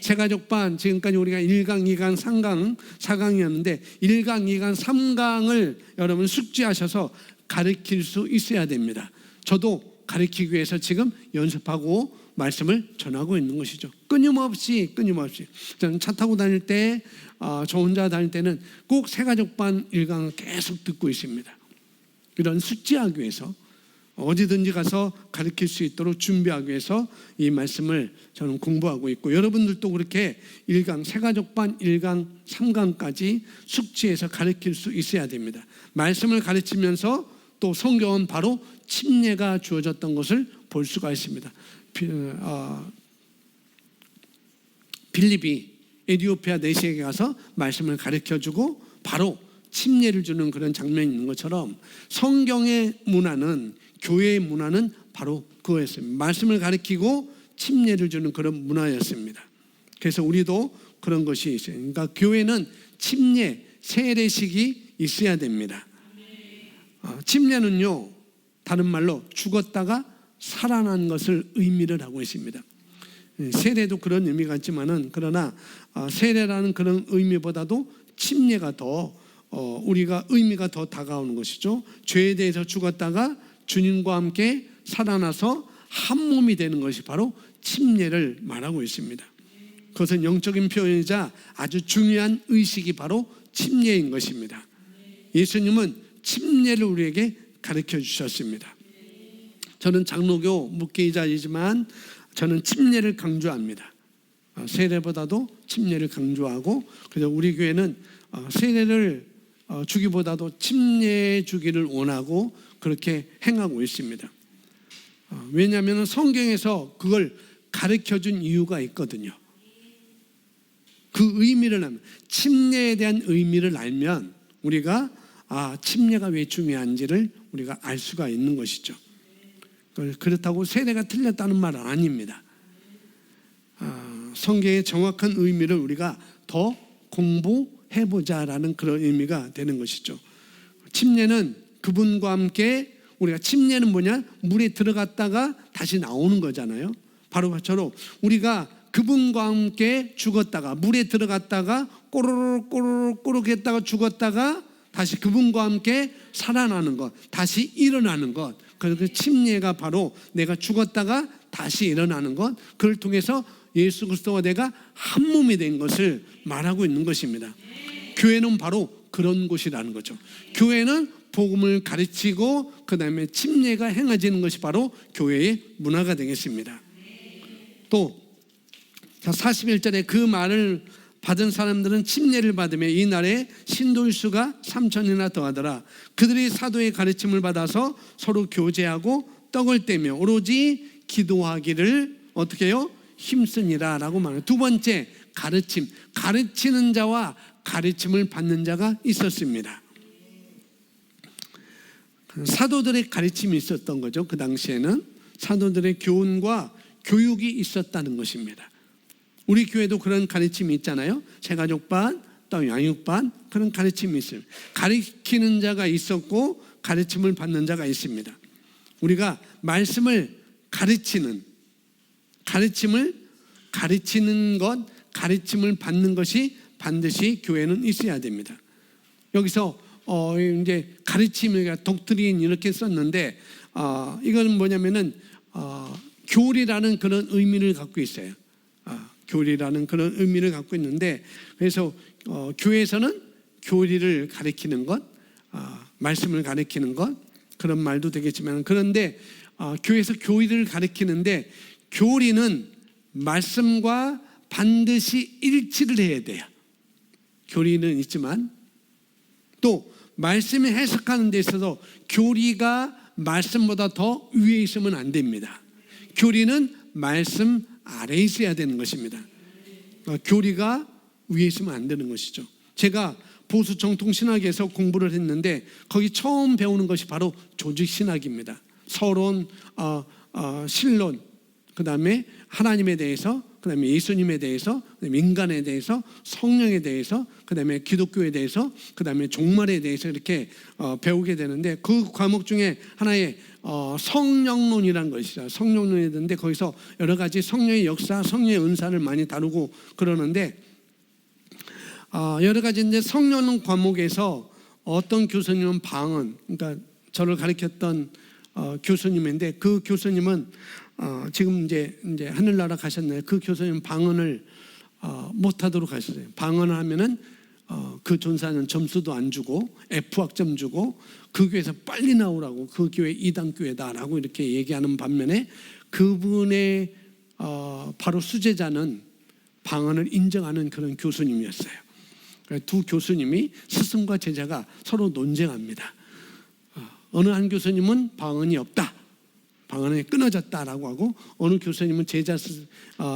[SPEAKER 1] 세가족반 지금까지 우리가 1강, 2강, 3강, 4강이었는데 1강, 2강, 3강을 여러분 숙지하셔서 가르칠 수 있어야 됩니다. 저도 가르치기 위해서 지금 연습하고 말씀을 전하고 있는 것이죠. 끊임없이 저는 차 타고 다닐 때, 저 혼자 다닐 때는 꼭 세가족반 1강을 계속 듣고 있습니다. 이런 숙지하기 위해서 어디든지 가서 가르칠 수 있도록 준비하기 위해서 이 말씀을 저는 공부하고 있고, 여러분들도 그렇게 1강, 세가족반 1강, 3강까지 숙지해서 가르칠 수 있어야 됩니다. 말씀을 가르치면서 또 성경은 바로 침례가 주어졌던 것을 볼 수가 있습니다. 빌립이 에티오피아 내시에게 가서 말씀을 가르쳐주고 바로 침례를 주는 그런 장면이 있는 것처럼 성경의 문화는, 교회의 문화는 바로 그거였습니다. 말씀을 가르치고 침례를 주는 그런 문화였습니다. 그래서 우리도 그런 것이 있어요. 그러니까 교회는 침례, 세례식이 있어야 됩니다. 침례는요, 다른 말로 죽었다가 살아난 것을 의미를 하고 있습니다. 세례도 그런 의미가 있지만은, 그러나 세례라는 그런 의미보다도 침례가 더 우리가 의미가 더 다가오는 것이죠. 죄에 대해서 죽었다가 주님과 함께 살아나서 한 몸이 되는 것이 바로 침례를 말하고 있습니다. 그것은 영적인 표현이자 아주 중요한 의식이 바로 침례인 것입니다. 예수님은 침례를 우리에게 가르쳐 주셨습니다. 저는 장로교 목회자이지만 저는 침례를 강조합니다. 세례보다도 침례를 강조하고, 그래서 우리 교회는 세례를 주기보다도 침례 주기를 원하고 그렇게 행하고 있습니다. 왜냐하면 성경에서 그걸 가르쳐 준 이유가 있거든요. 그 의미를 알면, 침례에 대한 의미를 알면 우리가 침례가 왜 중요한지를 우리가 알 수가 있는 것이죠. 그렇다고 세례가 틀렸다는 말은 아닙니다. 성경의 정확한 의미를 우리가 더 공부해보자라는 그런 의미가 되는 것이죠. 침례는 그분과 함께, 우리가 침례는 뭐냐? 물에 들어갔다가 다시 나오는 거잖아요. 바로 그처럼 우리가 그분과 함께 죽었다가 물에 들어갔다가 꼬르륵 했다가 죽었다가 다시 그분과 함께 살아나는 것, 다시 일어나는 것, 그 침례가 바로 내가 죽었다가 다시 일어나는 것, 그걸 통해서 예수 그리스도와 내가 한 몸이 된 것을 말하고 있는 것입니다. 교회는 바로 그런 곳이라는 거죠. 교회는 복음을 가르치고 그 다음에 침례가 행해지는 것이 바로 교회의 문화가 되겠습니다. 또 41절에 그 말을 받은 사람들은 침례를 받으며 이 날에 신도의 수가 3,000이나 더하더라. 그들이 사도의 가르침을 받아서 서로 교제하고 떡을 떼며 오로지 기도하기를 어떻게 해요? 힘쓰니라 라고 말해요. 두 번째, 가르침. 가르치는 자와 가르침을 받는 자가 있었습니다. 사도들의 가르침이 있었던 거죠. 그 당시에는 사도들의 교훈과 교육이 있었다는 것입니다. 우리 교회도 그런 가르침이 있잖아요. 새가족반, 또 양육반, 그런 가르침이 있어요. 가르치는 자가 있었고 가르침을 받는 자가 있습니다. 우리가 말씀을 가르치는 것, 가르침을 받는 것이 반드시 교회는 있어야 됩니다. 여기서 이제 가르침을 독트린 이렇게 썼는데, 이건 뭐냐면은 교리라는 그런 의미를 갖고 있어요. 교리라는 그런 의미를 갖고 있는데, 그래서 교회에서는 교리를 가르치는 것, 말씀을 가르치는 것, 그런 말도 되겠지만, 그런데 교회에서 교리를 가르치는데 교리는 말씀과 반드시 일치를 해야 돼요. 교리는 있지만 또 말씀을 해석하는 데 있어서 교리가 말씀보다 더 위에 있으면 안 됩니다. 교리는 말씀 아래에 있어야 되는 것입니다. 교리가 위에 있으면 안 되는 것이죠. 제가 보수 정통신학에서 공부를 했는데 거기 처음 배우는 것이 바로 조직신학입니다. 서론, 신론, 그 다음에 하나님에 대해서, 그 다음에 예수님에 대해서, 그다음에 인간에 대해서, 성령에 대해서, 그 다음에 기독교에 대해서, 그 다음에 종말에 대해서 이렇게 배우게 되는데, 그 과목 중에 하나의 성령론이라는 것이죠. 성령론이 있는데 거기서 여러 가지 성령의 역사, 성령의 은사를 많이 다루고 그러는데, 여러 가지 이제 성령론 과목에서 어떤 교수님은 방언, 그러니까 저를 가르쳤던 교수님인데, 그 교수님은 지금 이제 하늘나라 가셨나요? 그 교수님 방언을 못하도록 하셨어요. 방언을 하면은 그 전사는 점수도 안 주고 F학점 주고 그 교회에서 빨리 나오라고, 그 교회 이단교회다라고 이렇게 얘기하는 반면에 그분의 바로 수제자는 방언을 인정하는 그런 교수님이었어요. 두 교수님이, 스승과 제자가 서로 논쟁합니다. 어느 한 교수님은 방언이 없다, 방언이 끊어졌다라고 하고, 어느 교수님은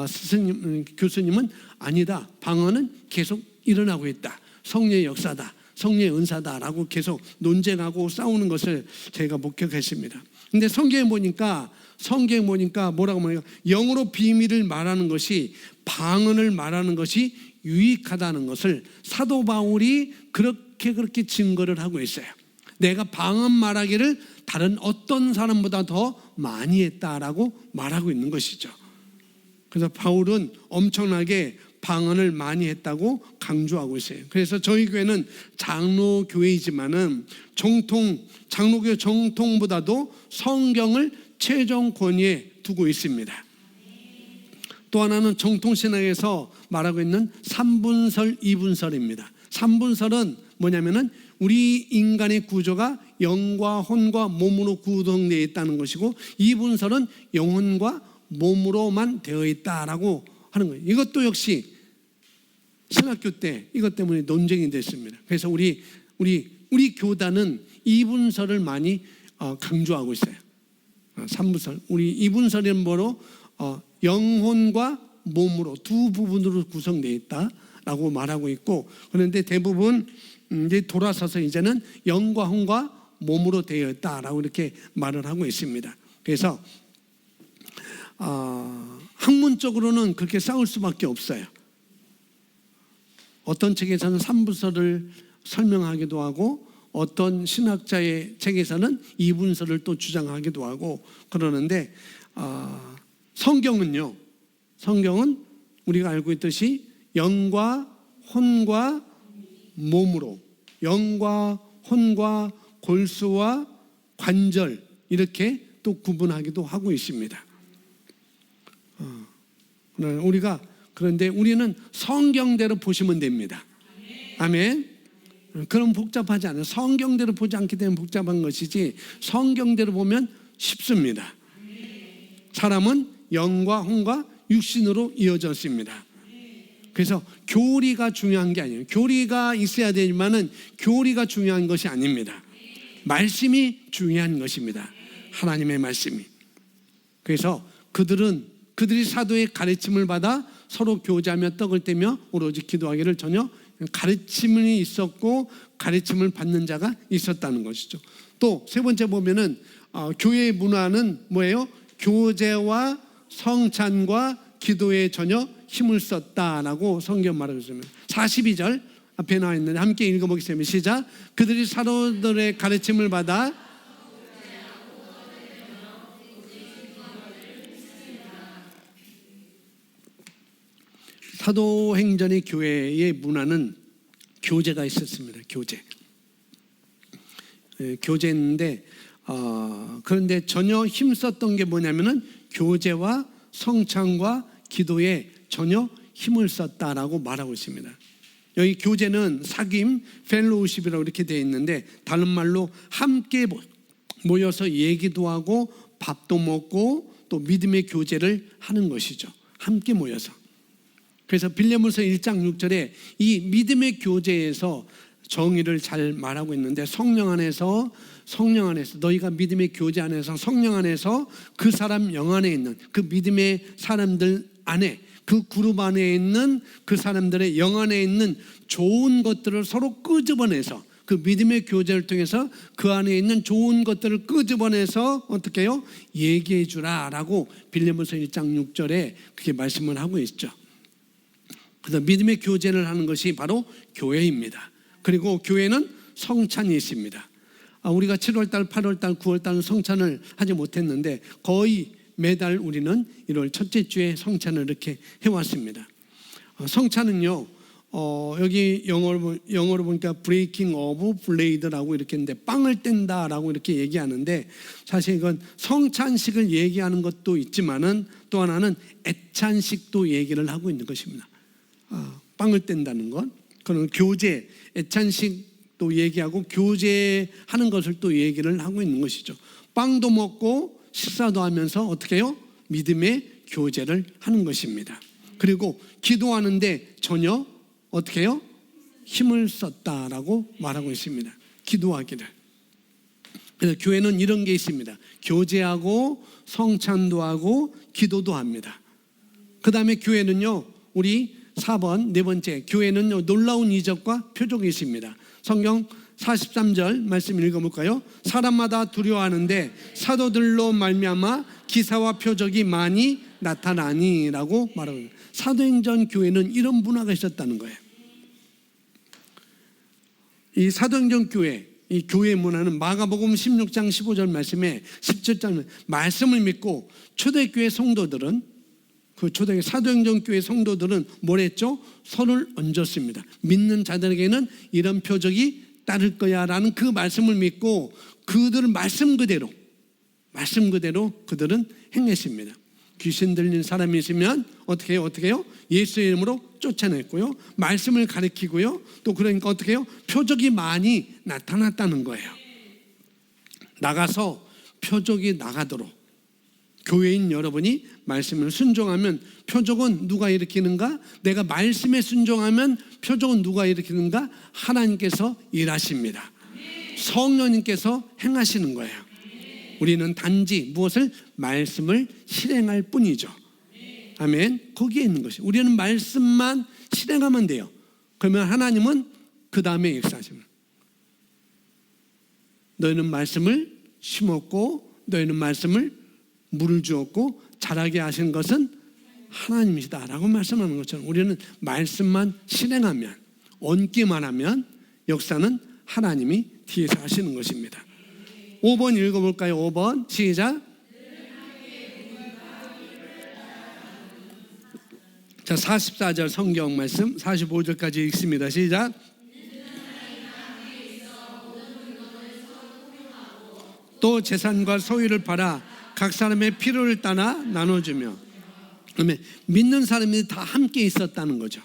[SPEAKER 1] 스승님 교수님은 아니다, 방언은 계속 일어나고 있다, 성령의 역사다, 성령의 은사다라고 계속 논쟁하고 싸우는 것을 제가 목격했습니다. 근데 성경에 보니까 뭐라고 말해요? 영으로 비밀을 말하는 것이, 방언을 말하는 것이 유익하다는 것을 사도 바울이 그렇게 증거를 하고 있어요. 내가 방언 말하기를 다른 어떤 사람보다 더 많이 했다라고 말하고 있는 것이죠. 그래서 바울은 엄청나게 방언을 많이 했다고 강조하고 있어요. 그래서 저희 교회는 장로교회이지만은 장로교회 정통보다도 성경을 최종 권위에 두고 있습니다. 또 하나는 정통신학에서 말하고 있는 3분설, 2분설입니다. 3분설은 뭐냐면은 우리 인간의 구조가 영과 혼과 몸으로 구성되어 있다는 것이고, 2분설은 영혼과 몸으로만 되어 있다라고 하는 거예요. 이것도 역시 신학교 때 이것 때문에 논쟁이 됐습니다. 그래서 우리 교단은 2분설을 많이 강조하고 있어요. 3분설. 우리 2분설은 뭐로 영혼과 몸으로 두 부분으로 구성되어 있다라고 말하고 있고, 그런데 대부분 이제 돌아서서 이제는 영과 혼과 몸으로 되어 있다라고 이렇게 말을 하고 있습니다. 그래서 학문적으로는 그렇게 싸울 수밖에 없어요. 어떤 책에서는 3분설을 설명하기도 하고, 어떤 신학자의 책에서는 2분설을 또 주장하기도 하고 그러는데, 성경은 우리가 알고 있듯이 영과 혼과 몸으로, 영과 혼과 골수와 관절, 이렇게 또 구분하기도 하고 있습니다. 그런데 우리는 성경대로 보시면 됩니다. 아멘. 그럼 복잡하지 않아요. 성경대로 보지 않기 때문에 복잡한 것이지, 성경대로 보면 쉽습니다. 사람은 영과 혼과 육신으로 이어졌습니다. 그래서 교리가 중요한 게 아니에요. 교리가 있어야 되지만은 교리가 중요한 것이 아닙니다. 말씀이 중요한 것입니다. 하나님의 말씀이. 그래서 그들이 사도의 가르침을 받아 서로 교제하며 떡을 떼며 오로지 기도하기를, 전혀 가르침이 있었고 가르침을 받는 자가 있었다는 것이죠. 또 세 번째 보면은 교회의 문화는 뭐예요? 교제와 성찬과 기도에 전혀 힘을 썼다라고 성경 말하고 있습니다. 42절 앞에 나와 있는데 함께 읽어보겠습니다. 시작. 그들이 사도들의 가르침을 받아 사도행전의 교회의 문화는 교제가 있었습니다. 교제인데 그런데 전혀 힘썼던 게 뭐냐면은 교제와 성찬과 기도에 전혀 힘을 썼다라고 말하고 있습니다. 여기 교제는 사귐, 펠로우십이라고 이렇게 되어 있는데, 다른 말로 함께 모여서 얘기도 하고 밥도 먹고 또 믿음의 교제를 하는 것이죠. 함께 모여서. 그래서 빌레몬서 1장 6절에 이 믿음의 교제에서 정의를 잘 말하고 있는데, 성령 안에서 너희가 믿음의 교제 안에서 성령 안에서 그 사람 영 안에 있는 그 믿음의 사람들 안에, 그 그룹 안에 있는 그 사람들의 영 안에 있는 좋은 것들을 서로 끄집어내서, 그 믿음의 교제를 통해서 그 안에 있는 좋은 것들을 끄집어내서 어떻게 해요? 얘기해 주라라고 빌레몬서 1장 6절에 그렇게 말씀을 하고 있죠. 그래서 믿음의 교제를 하는 것이 바로 교회입니다. 그리고 교회는 성찬이 있습니다. 우리가 7월달, 8월달, 9월달은 성찬을 하지 못했는데 거의 매달 우리는 1월 첫째 주에 성찬을 이렇게 해왔습니다. 성찬은요, 여기 영어로 보니까 breaking of bread라고 이렇게 했는데, 빵을 뗀다라고 이렇게 얘기하는데, 사실 이건 성찬식을 얘기하는 것도 있지만은 또 하나는 애찬식도 얘기를 하고 있는 것입니다. 빵을 뗀다는 것, 그런 교제, 애찬식도 얘기하고 교제하는 것을 또 얘기를 하고 있는 것이죠. 빵도 먹고 식사도 하면서 어떻게 해요? 믿음의 교제를 하는 것입니다. 그리고 기도하는데 전혀 어떻게 해요? 힘을 썼다라고 말하고 있습니다. 기도하기를. 그래서 교회는 이런 게 있습니다. 교제하고 성찬도 하고 기도도 합니다. 그 다음에 교회는요, 우리 4번 네 번째, 교회는 놀라운 이적과 표적이 있습니다. 성경 43절 말씀 읽어볼까요? 사람마다 두려워하는데 사도들로 말미암아 기사와 표적이 많이 나타나니라고 말하고 있습니다. 사도행전 교회는 이런 문화가 있었다는 거예요. 이 사도행전 교회, 이 교회 문화는 마가복음 16장 15절 말씀에 17장 말씀을 믿고 초대교회 성도들은 초대교회 사도행전 교회 성도들은 뭘 했죠? 손을 얹었습니다. 믿는 자들에게는 이런 표적이 따를 거야 라는 그 말씀을 믿고 그들은 말씀 그대로 그들은 행했습니다. 귀신 들린 사람이 있으면 어떻게 해요? 예수의 이름으로 쫓아냈고요. 말씀을 가르치고요. 또 그러니까 어떻게 해요? 표적이 많이 나타났다는 거예요. 나가서 표적이 나가도록 교회인 여러분이 말씀을 순종하면 표적은 누가 일으키는가? 내가 말씀에 순종하면 표적은 누가 일으키는가? 하나님께서 일하십니다. 성령님께서 행하시는 거예요. 우리는 단지 무엇을? 말씀을 실행할 뿐이죠. 아멘. 거기에 있는 것이. 우리는 말씀만 실행하면 돼요. 그러면 하나님은 그 다음에 역사하십니다. 너희는 말씀을 심었고 너희는 말씀을 물을 주었고 자라게 하신 것은 하나님이시다 라고 말씀하는 것처럼 우리는 말씀만 실행하면, 얹기만 하면 역사는 하나님이 뒤에서 하시는 것입니다. 5번 읽어볼까요? 5번 시작. 자, 44절 성경 말씀 45절까지 읽습니다. 시작. 또 재산과 소유를 팔아 각 사람의 필요를 따라 나눠주며. 그러면 믿는 사람들이 다 함께 있었다는 거죠.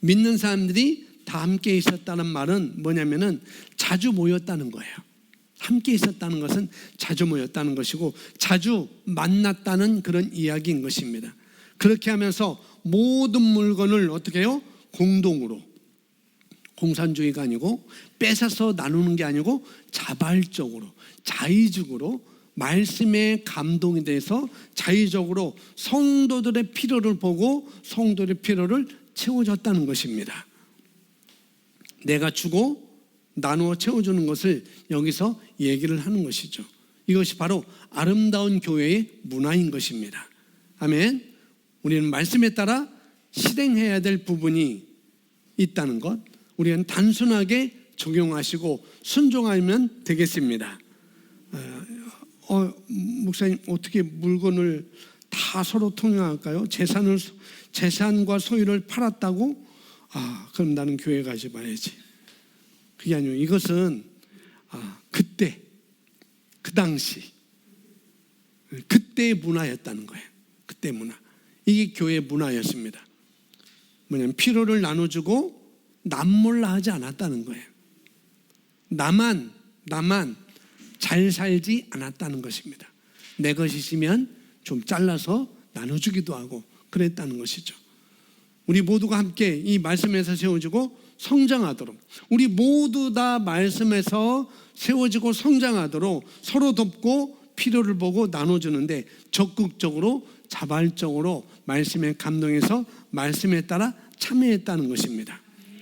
[SPEAKER 1] 믿는 사람들이 다 함께 있었다는 말은 뭐냐면은 자주 모였다는 거예요. 함께 있었다는 것은 자주 모였다는 것이고 자주 만났다는 그런 이야기인 것입니다. 그렇게 하면서 모든 물건을 어떻게 해요? 공동으로, 공산주의가 아니고 뺏어서 나누는 게 아니고 자발적으로, 자의적으로 말씀에 감동이 돼서 자의적으로 성도들의 필요를 보고 성도들의 필요를 채워줬다는 것입니다. 내가 주고 나누어 채워주는 것을 여기서 얘기를 하는 것이죠. 이것이 바로 아름다운 교회의 문화인 것입니다. 아멘. 우리는 말씀에 따라 실행해야 될 부분이 있다는 것, 우리는 단순하게 적용하시고 순종하면 되겠습니다. 목사님, 어떻게 물건을 다 서로 통용할까요? 재산과 소유를 팔았다고? 그럼 나는 교회 가지 말아야지. 그게 아니에요. 이것은 그때, 그 당시, 그때의 문화였다는 거예요. 그때 문화. 이게 교회의 문화였습니다. 뭐냐면 필요를 나눠주고 남몰라 하지 않았다는 거예요. 나만 잘 살지 않았다는 것입니다. 내 것이시면 좀 잘라서 나눠주기도 하고 그랬다는 것이죠. 우리 모두가 함께 이 말씀에서 세워지고 성장하도록, 우리 모두 다 말씀에서 세워지고 성장하도록 서로 돕고 필요를 보고 나눠주는데 적극적으로 자발적으로 말씀에 감동해서 말씀에 따라 참여했다는 것입니다.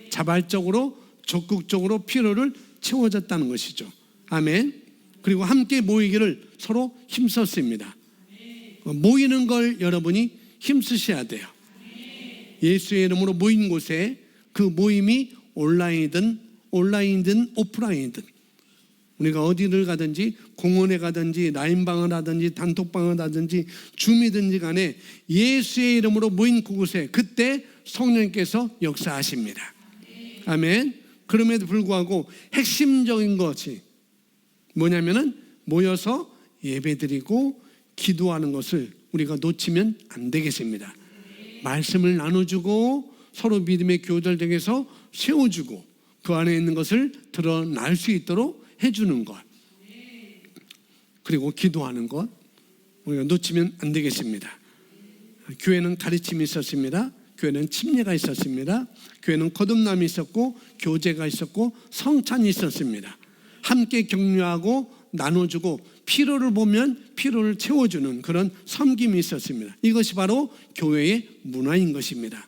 [SPEAKER 1] 자발적으로 적극적으로 필요를 채워졌다는 것이죠. 아멘. 그리고 함께 모이기를 서로 힘썼습니다. 모이는 걸 여러분이 힘쓰셔야 돼요. 예수의 이름으로 모인 곳에 그 모임이 온라인이든 오프라인이든 우리가 어디를 가든지 공원에 가든지 라인방을 하든지 단톡방을 하든지 줌이든지 간에 예수의 이름으로 모인 그곳에 그때 성령께서 역사하십니다. 아멘. 그럼에도 불구하고 핵심적인 것이 뭐냐면은 모여서 예배드리고 기도하는 것을 우리가 놓치면 안 되겠습니다. 말씀을 나눠주고 서로 믿음의 교절등에서 세워주고 그 안에 있는 것을 드러날 수 있도록 해주는 것, 그리고 기도하는 것 우리가 놓치면 안 되겠습니다. 교회는 가르침이 있었습니다. 교회는 침례가 있었습니다. 교회는 거듭남이 있었고 교제가 있었고 성찬이 있었습니다. 함께 격려하고 나눠주고 필요를 보면 필요를 채워주는 그런 섬김이 있었습니다. 이것이 바로 교회의 문화인 것입니다.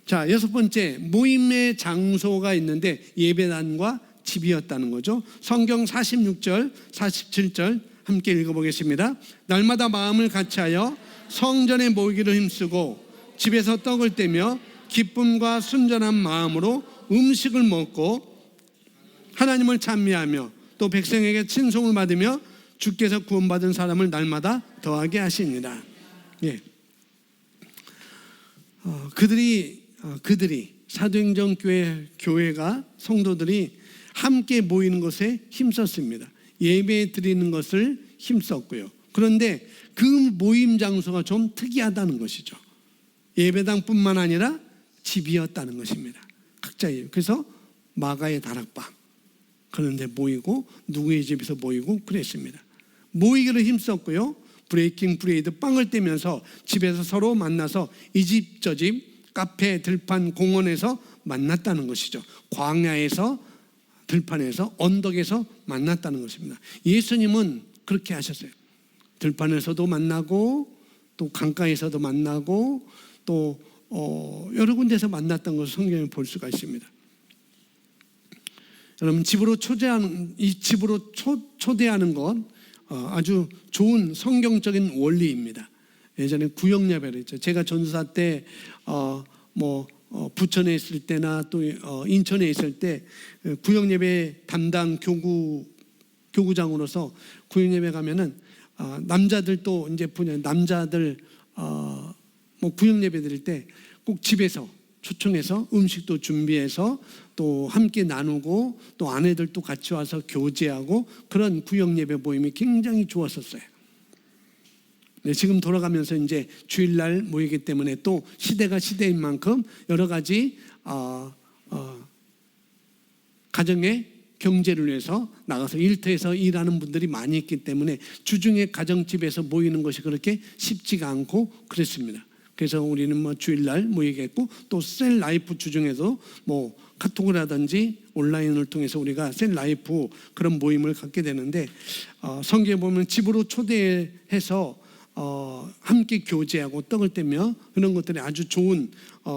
[SPEAKER 1] 자, 6번째, 모임의 장소가 있는데 예배당과 집이었다는 거죠. 성경 46절, 47절 함께 읽어보겠습니다. 날마다 마음을 같이하여 성전에 모이기를 힘쓰고 집에서 떡을 떼며 기쁨과 순전한 마음으로 음식을 먹고 하나님을 찬미하며 또 백성에게 친송을 받으며 주께서 구원받은 사람을 날마다 더하게 하시니라. 예. 그들이 사도행전 교회가 성도들이 함께 모이는 것에 힘썼습니다. 예배 드리는 것을 힘썼고요. 그런데 그 모임 장소가 좀 특이하다는 것이죠. 예배당뿐만 아니라 집이었다는 것입니다. 각자의. 그래서 마가의 다락방 그런 데 모이고 누구의 집에서 모이고 그랬습니다. 모이기를 힘썼고요. 브레이킹 브레이드 빵을 떼면서 집에서 서로 만나서 이 집 저 집 카페 들판 공원에서 만났다는 것이죠. 광야에서 들판에서 언덕에서 만났다는 것입니다. 예수님은 그렇게 하셨어요. 들판에서도 만나고 또 강가에서도 만나고 또 여러 군데서 만났던 것을 성경에 볼 수가 있습니다. 여러분 집으로 초대하는 것 아주 좋은 성경적인 원리입니다. 예전에 구역예배를 했죠. 제가 전도사 때 부천에 있을 때나 또 인천에 있을 때 구역예배 담당 교구장으로서 구역예배 가면은 남자들 또 이제 남자들 구역예배 드릴 때 꼭 집에서 초청해서 음식도 준비해서 또 함께 나누고 또 아내들도 같이 와서 교제하고 그런 구역예배 모임이 굉장히 좋았었어요. 네, 지금 돌아가면서 이제 주일날 모이기 때문에 또 시대가 시대인 만큼 여러 가지 가정의 경제를 위해서 나가서 일터에서 일하는 분들이 많이 있기 때문에 주중에 가정집에서 모이는 것이 그렇게 쉽지가 않고 그랬습니다. 그래서 우리는 주일날 모이겠고 또 셀라이프 주중에도 카톡을 하든지 온라인을 통해서 우리가 셀라이프 그런 모임을 갖게 되는데 성경에 보면 집으로 초대해서 함께 교제하고 떡을 떼며 그런 것들이 아주 좋은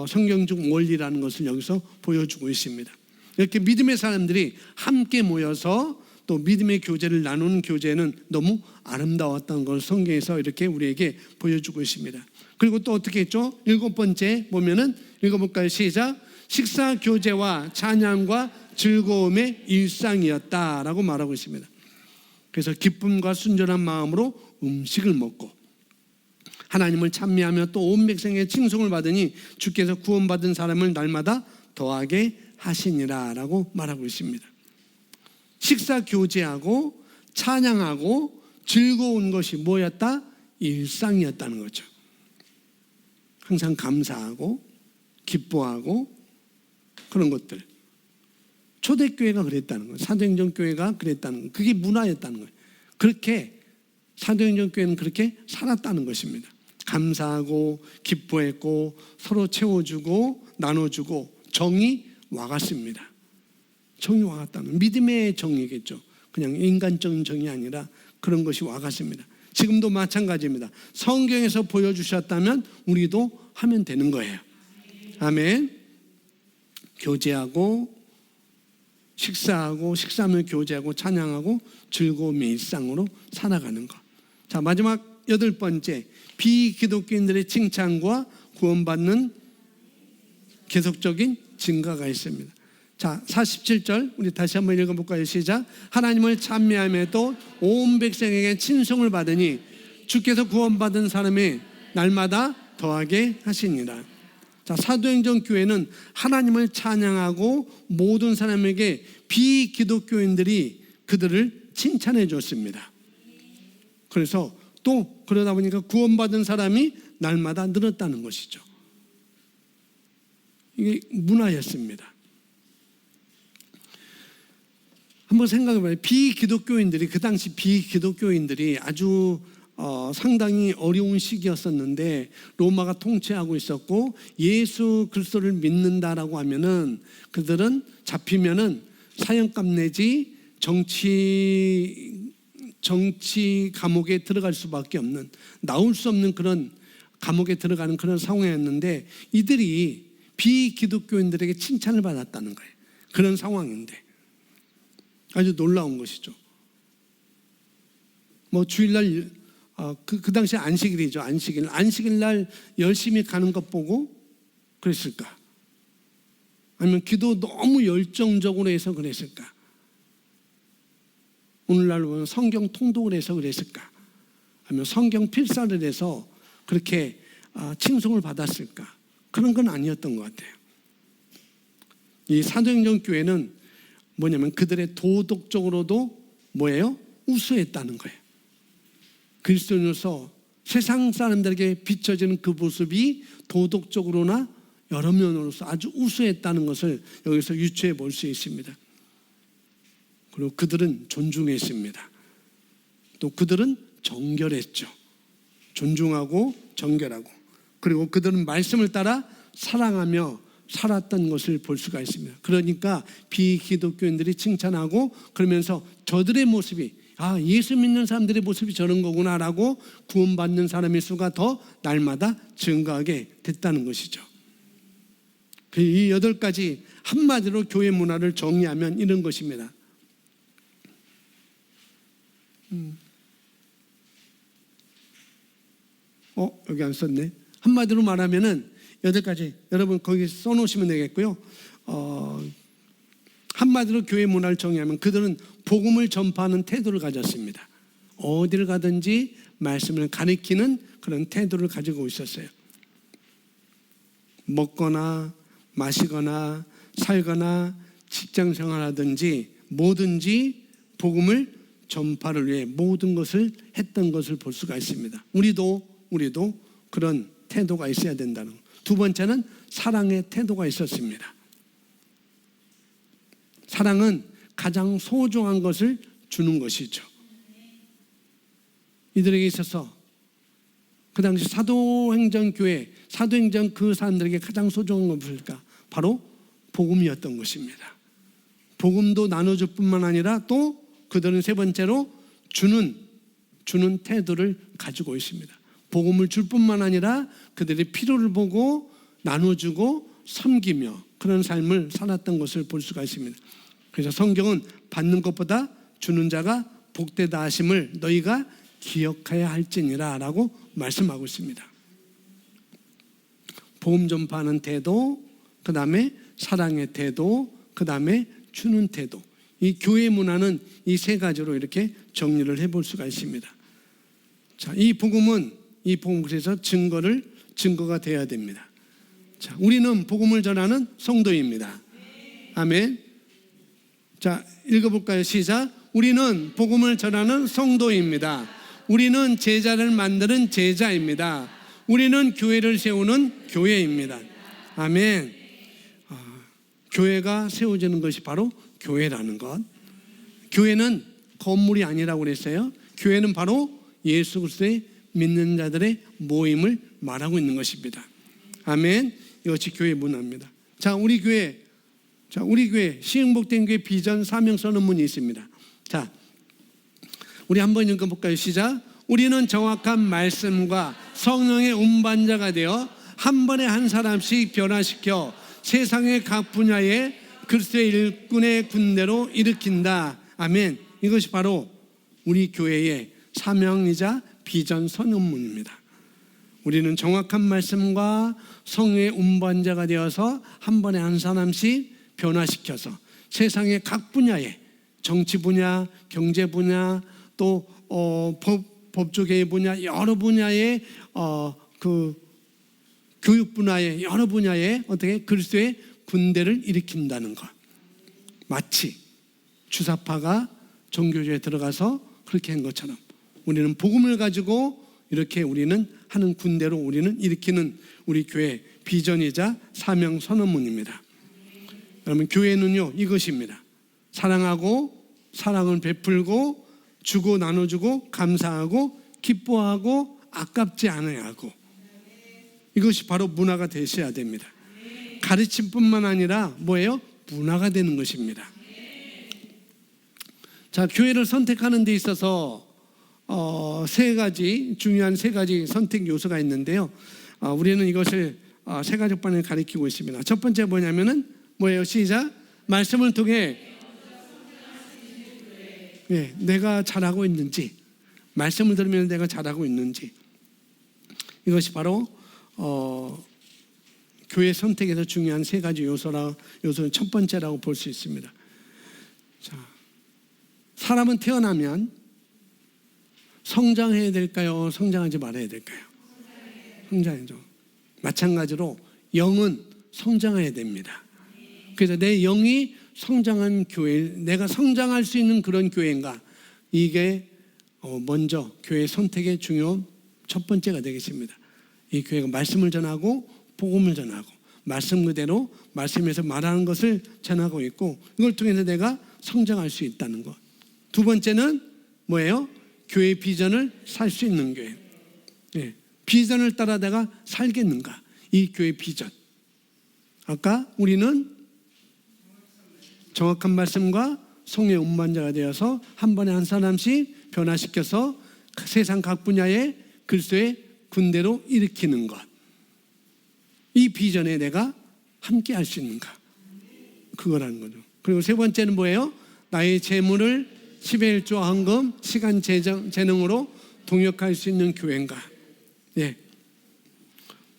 [SPEAKER 1] 성경적 원리라는 것을 여기서 보여주고 있습니다. 이렇게 믿음의 사람들이 함께 모여서 또 믿음의 교제를 나누는 교제는 너무 아름다웠다는 걸 성경에서 이렇게 우리에게 보여주고 있습니다. 그리고 또 어떻게 했죠? 7번째 보면은 읽어볼까요? 시작. 식사 교제와 찬양과 즐거움의 일상이었다라고 말하고 있습니다. 그래서 기쁨과 순전한 마음으로 음식을 먹고 하나님을 찬미하며 또 온 백성의 칭송을 받으니 주께서 구원받은 사람을 날마다 더하게 하시니라 라고 말하고 있습니다. 식사 교제하고 찬양하고 즐거운 것이 뭐였다? 일상이었다는 거죠. 항상 감사하고 기뻐하고 그런 것들. 초대교회가 그랬다는 거예요. 사도행전 교회가 그랬다는 거예요. 그게 문화였다는 거예요. 그렇게 사도행전 교회는 그렇게 살았다는 것입니다. 감사하고 기뻐했고 서로 채워주고 나눠주고 정이 와갔습니다. 정이 와갔다는 믿음의 정이겠죠. 그냥 인간적인 정이 아니라 그런 것이 와갔습니다. 지금도 마찬가지입니다. 성경에서 보여주셨다면 우리도 하면 되는 거예요. 아멘. 교제하고 식사하며 교제하고 찬양하고 즐거움의 일상으로 살아가는 것. 자, 마지막 8번째, 비기독교인들의 칭찬과 구원받는 계속적인 증가가 있습니다. 자, 47절 우리 다시 한번 읽어볼까요? 시작. 하나님을 찬미하며도 온 백성에게 친송을 받으니 주께서 구원받은 사람이 날마다 더하게 하시니라. 자, 사도행전 교회는 하나님을 찬양하고 모든 사람에게 비기독교인들이 그들을 칭찬해 줬습니다. 그래서 또 그러다 보니까 구원받은 사람이 날마다 늘었다는 것이죠. 이게 문화였습니다. 한번 생각해봐요. 비기독교인들이 그 당시 비기독교인들이 아주 상당히 어려운 시기였었는데 로마가 통치하고 있었고 예수 그리스도를 믿는다라고 하면은 그들은 잡히면은 사형감 내지 정치 감옥에 들어갈 수밖에 없는 나올 수 없는 그런 감옥에 들어가는 그런 상황이었는데 이들이 비기독교인들에게 칭찬을 받았다는 거예요. 그런 상황인데 아주 놀라운 것이죠. 뭐 주일날 그 당시 안식일이죠. 안식일 날 열심히 가는 것 보고 그랬을까? 아니면 기도 너무 열정적으로 해서 그랬을까? 오늘날 보면 성경 통독을 해서 그랬을까? 아니면 성경 필사를 해서 그렇게 칭송을 받았을까? 그런 건 아니었던 것 같아요. 이 사도행전 교회는 뭐냐면 그들의 도덕적으로도 뭐예요? 우수했다는 거예요. 그리스도인으로서 세상 사람들에게 비춰지는 그 모습이 도덕적으로나 여러 면으로서 아주 우수했다는 것을 여기서 유추해 볼 수 있습니다. 그리고 그들은 존중했습니다. 또 그들은 정결했죠. 존중하고 정결하고, 그리고 그들은 말씀을 따라 사랑하며 살았던 것을 볼 수가 있습니다. 그러니까 비기독교인들이 칭찬하고 그러면서 저들의 모습이 예수 믿는 사람들의 모습이 저런 거구나라고 구원받는 사람의 수가 더 날마다 증가하게 됐다는 것이죠. 이 8가지 한마디로 교회 문화를 정리하면 이런 것입니다. 여기 안 썼네. 한마디로 말하면은 8가지, 여러분 거기 써놓으시면 되겠고요. 한마디로 교회 문화를 정의하면 그들은 복음을 전파하는 태도를 가졌습니다. 어디를 가든지 말씀을 가리키는 그런 태도를 가지고 있었어요. 먹거나 마시거나 살거나 직장 생활하든지 뭐든지 복음을 전파를 위해 모든 것을 했던 것을 볼 수가 있습니다. 우리도 그런 태도가 있어야 된다는 것. 두 번째는 사랑의 태도가 있었습니다. 사랑은 가장 소중한 것을 주는 것이죠. 이들에게 있어서 그 당시 사도행전 그 사람들에게 가장 소중한 건 무엇일까? 바로 복음이었던 것입니다. 복음도 나눠줄 뿐만 아니라 또 그들은 세 번째로 주는 태도를 가지고 있습니다. 복음을 줄 뿐만 아니라 그들의 필요를 보고 나눠주고 섬기며 그런 삶을 살았던 것을 볼 수가 있습니다. 그래서 성경은 받는 것보다 주는 자가 복되다 하심을 너희가 기억해야 할지니라 라고 말씀하고 있습니다. 복음 전파하는 태도, 그 다음에 사랑의 태도, 그 다음에 주는 태도. 이 교회 문화는 이 3가지로 이렇게 정리를 해볼 수가 있습니다. 자, 이 복음은 그래서 증거가 되어야 됩니다. 자, 우리는 복음을 전하는 성도입니다. 아멘. 자, 읽어볼까요? 시작. 우리는 복음을 전하는 성도입니다. 우리는 제자를 만드는 제자입니다. 우리는 교회를 세우는 교회입니다. 아멘. 교회가 세워지는 것이 바로 교회라는 것. 교회는 건물이 아니라고 그랬어요. 교회는 바로 예수 그리스도의 믿는 자들의 모임을 말하고 있는 것입니다. 아멘. 이것이 교회 문화입니다. 자, 우리 교회 시흥복된 교회 비전 사명 선언문이 있습니다. 자, 우리 한번 읽어볼까요? 시작. 우리는 정확한 말씀과 성령의 운반자가 되어 한 번에 한 사람씩 변화시켜 세상의 각 분야에 그리스도의 일꾼의 군대로 일으킨다. 아멘. 이것이 바로 우리 교회의 사명이자 비전 선언문입니다. 우리는 정확한 말씀과 성령의 운반자가 되어서 한 번에 한 사람씩 변화시켜서 세상의 각 분야에, 정치 분야, 경제 분야, 또 법조계의 분야, 여러 분야의 그 교육 분야의 여러 분야에 어떻게 그리스도의 군대를 일으킨다는 것. 마치 주사파가 종교주의에 들어가서 그렇게 한 것처럼 우리는 복음을 가지고 이렇게 우리는 하는 군대로 우리는 일으키는 우리 교회 비전이자 사명 선언문입니다. 여러분, 교회는요 이것입니다. 사랑하고 사랑을 베풀고 주고 나눠주고 감사하고 기뻐하고 아깝지 않아야 하고, 이것이 바로 문화가 되셔야 됩니다. 가르침뿐만 아니라 뭐예요? 문화가 되는 것입니다. 자, 교회를 선택하는 데 있어서 중요한 3가지 선택 요소가 있는데요. 우리는 이것을 3가지 반을 가리키고 있습니다. 첫 번째 뭐냐면은 뭐예요? 시작. 말씀을 통해 내가 잘하고 있는지, 말씀을 들으면 내가 잘하고 있는지, 이것이 바로 교회 선택에서 중요한 세 가지 요소는 첫 번째라고 볼 수 있습니다. 자, 사람은 태어나면 성장해야 될까요? 성장하지 말아야 될까요? 성장해야죠. 마찬가지로 영은 성장해야 됩니다. 그래서 내 영이 성장한 교회, 내가 성장할 수 있는 그런 교회인가, 이게 먼저 교회 선택의 중요 첫 번째가 되겠습니다. 이 교회가 말씀을 전하고 복음을 전하고 말씀 그대로 말씀에서 말하는 것을 전하고 있고, 이걸 통해서 내가 성장할 수 있다는 것. 두 번째는 뭐예요? 교회 비전을 살 수 있는 교회. 네. 비전을 따라 내가 살겠는가, 이 교회 비전. 아까 우리는 정확한 말씀과 성의 운반자가 되어서 한 번에 한 사람씩 변화시켜서 세상 각 분야의 그리스도의 군대로 일으키는 것. 이 비전에 내가 함께 할 수 있는가, 그거라는 거죠. 그리고 세 번째는 뭐예요? 나의 재물을 10의 1조 헌금, 시간, 재능으로 동역할 수 있는 교회인가. 예.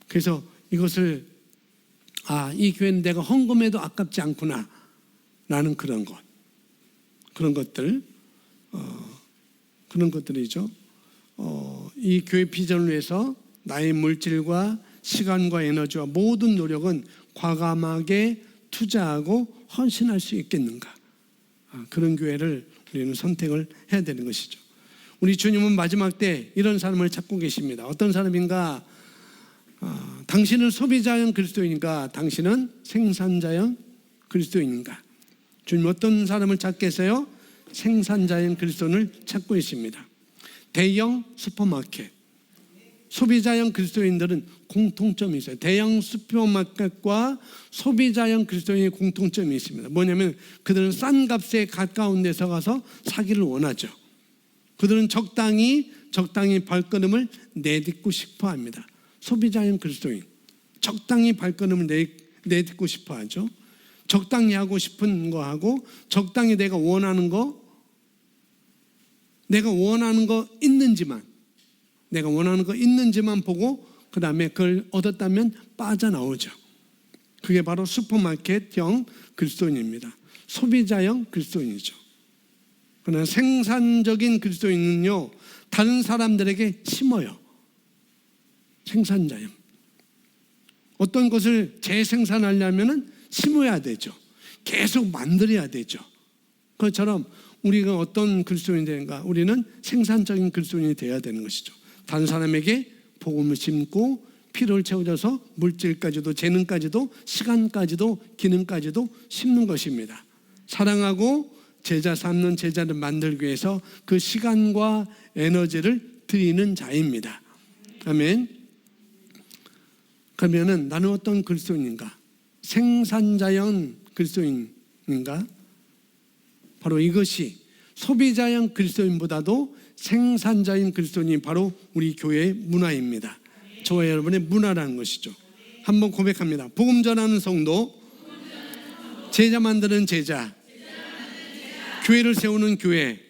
[SPEAKER 1] 그래서 이것을 이 교회는 내가 헌금해도 아깝지 않구나 라는 그런 것, 그런 것들, 그런 것들이죠. 이 교회 비전을 위해서 나의 물질과 시간과 에너지와 모든 노력은 과감하게 투자하고 헌신할 수 있겠는가, 그런 교회를 우리는 선택을 해야 되는 것이죠. 우리 주님은 마지막 때 이런 사람을 찾고 계십니다. 어떤 사람인가? 당신은 소비자형 그리스도인인가? 당신은 생산자형 그리스도인인가? 주님 어떤 사람을 찾겠어요? 생산자형 그리스도인을 찾고 있습니다. 대형 슈퍼마켓, 소비자형 그리스도인들은 공통점이 있어요. 대형 슈퍼마켓과 소비자형 그리스도인의 공통점이 있습니다. 뭐냐면 그들은 싼 값에 가까운 데서 가서 사기를 원하죠. 그들은 적당히 발걸음을 내딛고 싶어 합니다. 소비자형 그리스도인, 적당히 발걸음을 내딛고 싶어 하죠. 적당히 하고 싶은 거 하고, 적당히 내가 원하는 거 있는지만 보고 그 다음에 그걸 얻었다면 빠져나오죠. 그게 바로 슈퍼마켓형 그리스도인입니다. 소비자형 그리스도인이죠. 그러나 생산적인 그리스도인은요, 다른 사람들에게 심어요. 생산자형. 어떤 것을 재생산하려면 심어야 되죠. 계속 만들어야 되죠. 그것처럼 우리가 어떤 그리스도인이 되는가? 우리는 생산적인 그리스도인이 되어야 되는 것이죠. 다른 사람에게 복음을 심고 필요를 채워줘서 물질까지도 재능까지도 시간까지도 기능까지도 심는 것입니다. 사랑하고 제자 삼는 제자를 만들기 위해서 그 시간과 에너지를 드리는 자입니다. 아멘. 그러면은 나는 어떤 그리스도인인가? 생산자형 그리스도인인가? 바로 이것이 소비자형 그리스도인보다도 생산자인 그리스도인이 바로 우리 교회의 문화입니다. 저와 여러분의 문화라는 것이죠. 한번 고백합니다. 복음 전하는 성도, 제자 만드는 제자, 교회를 세우는 교회.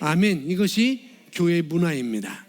[SPEAKER 1] 아멘. 이것이 교회의 문화입니다.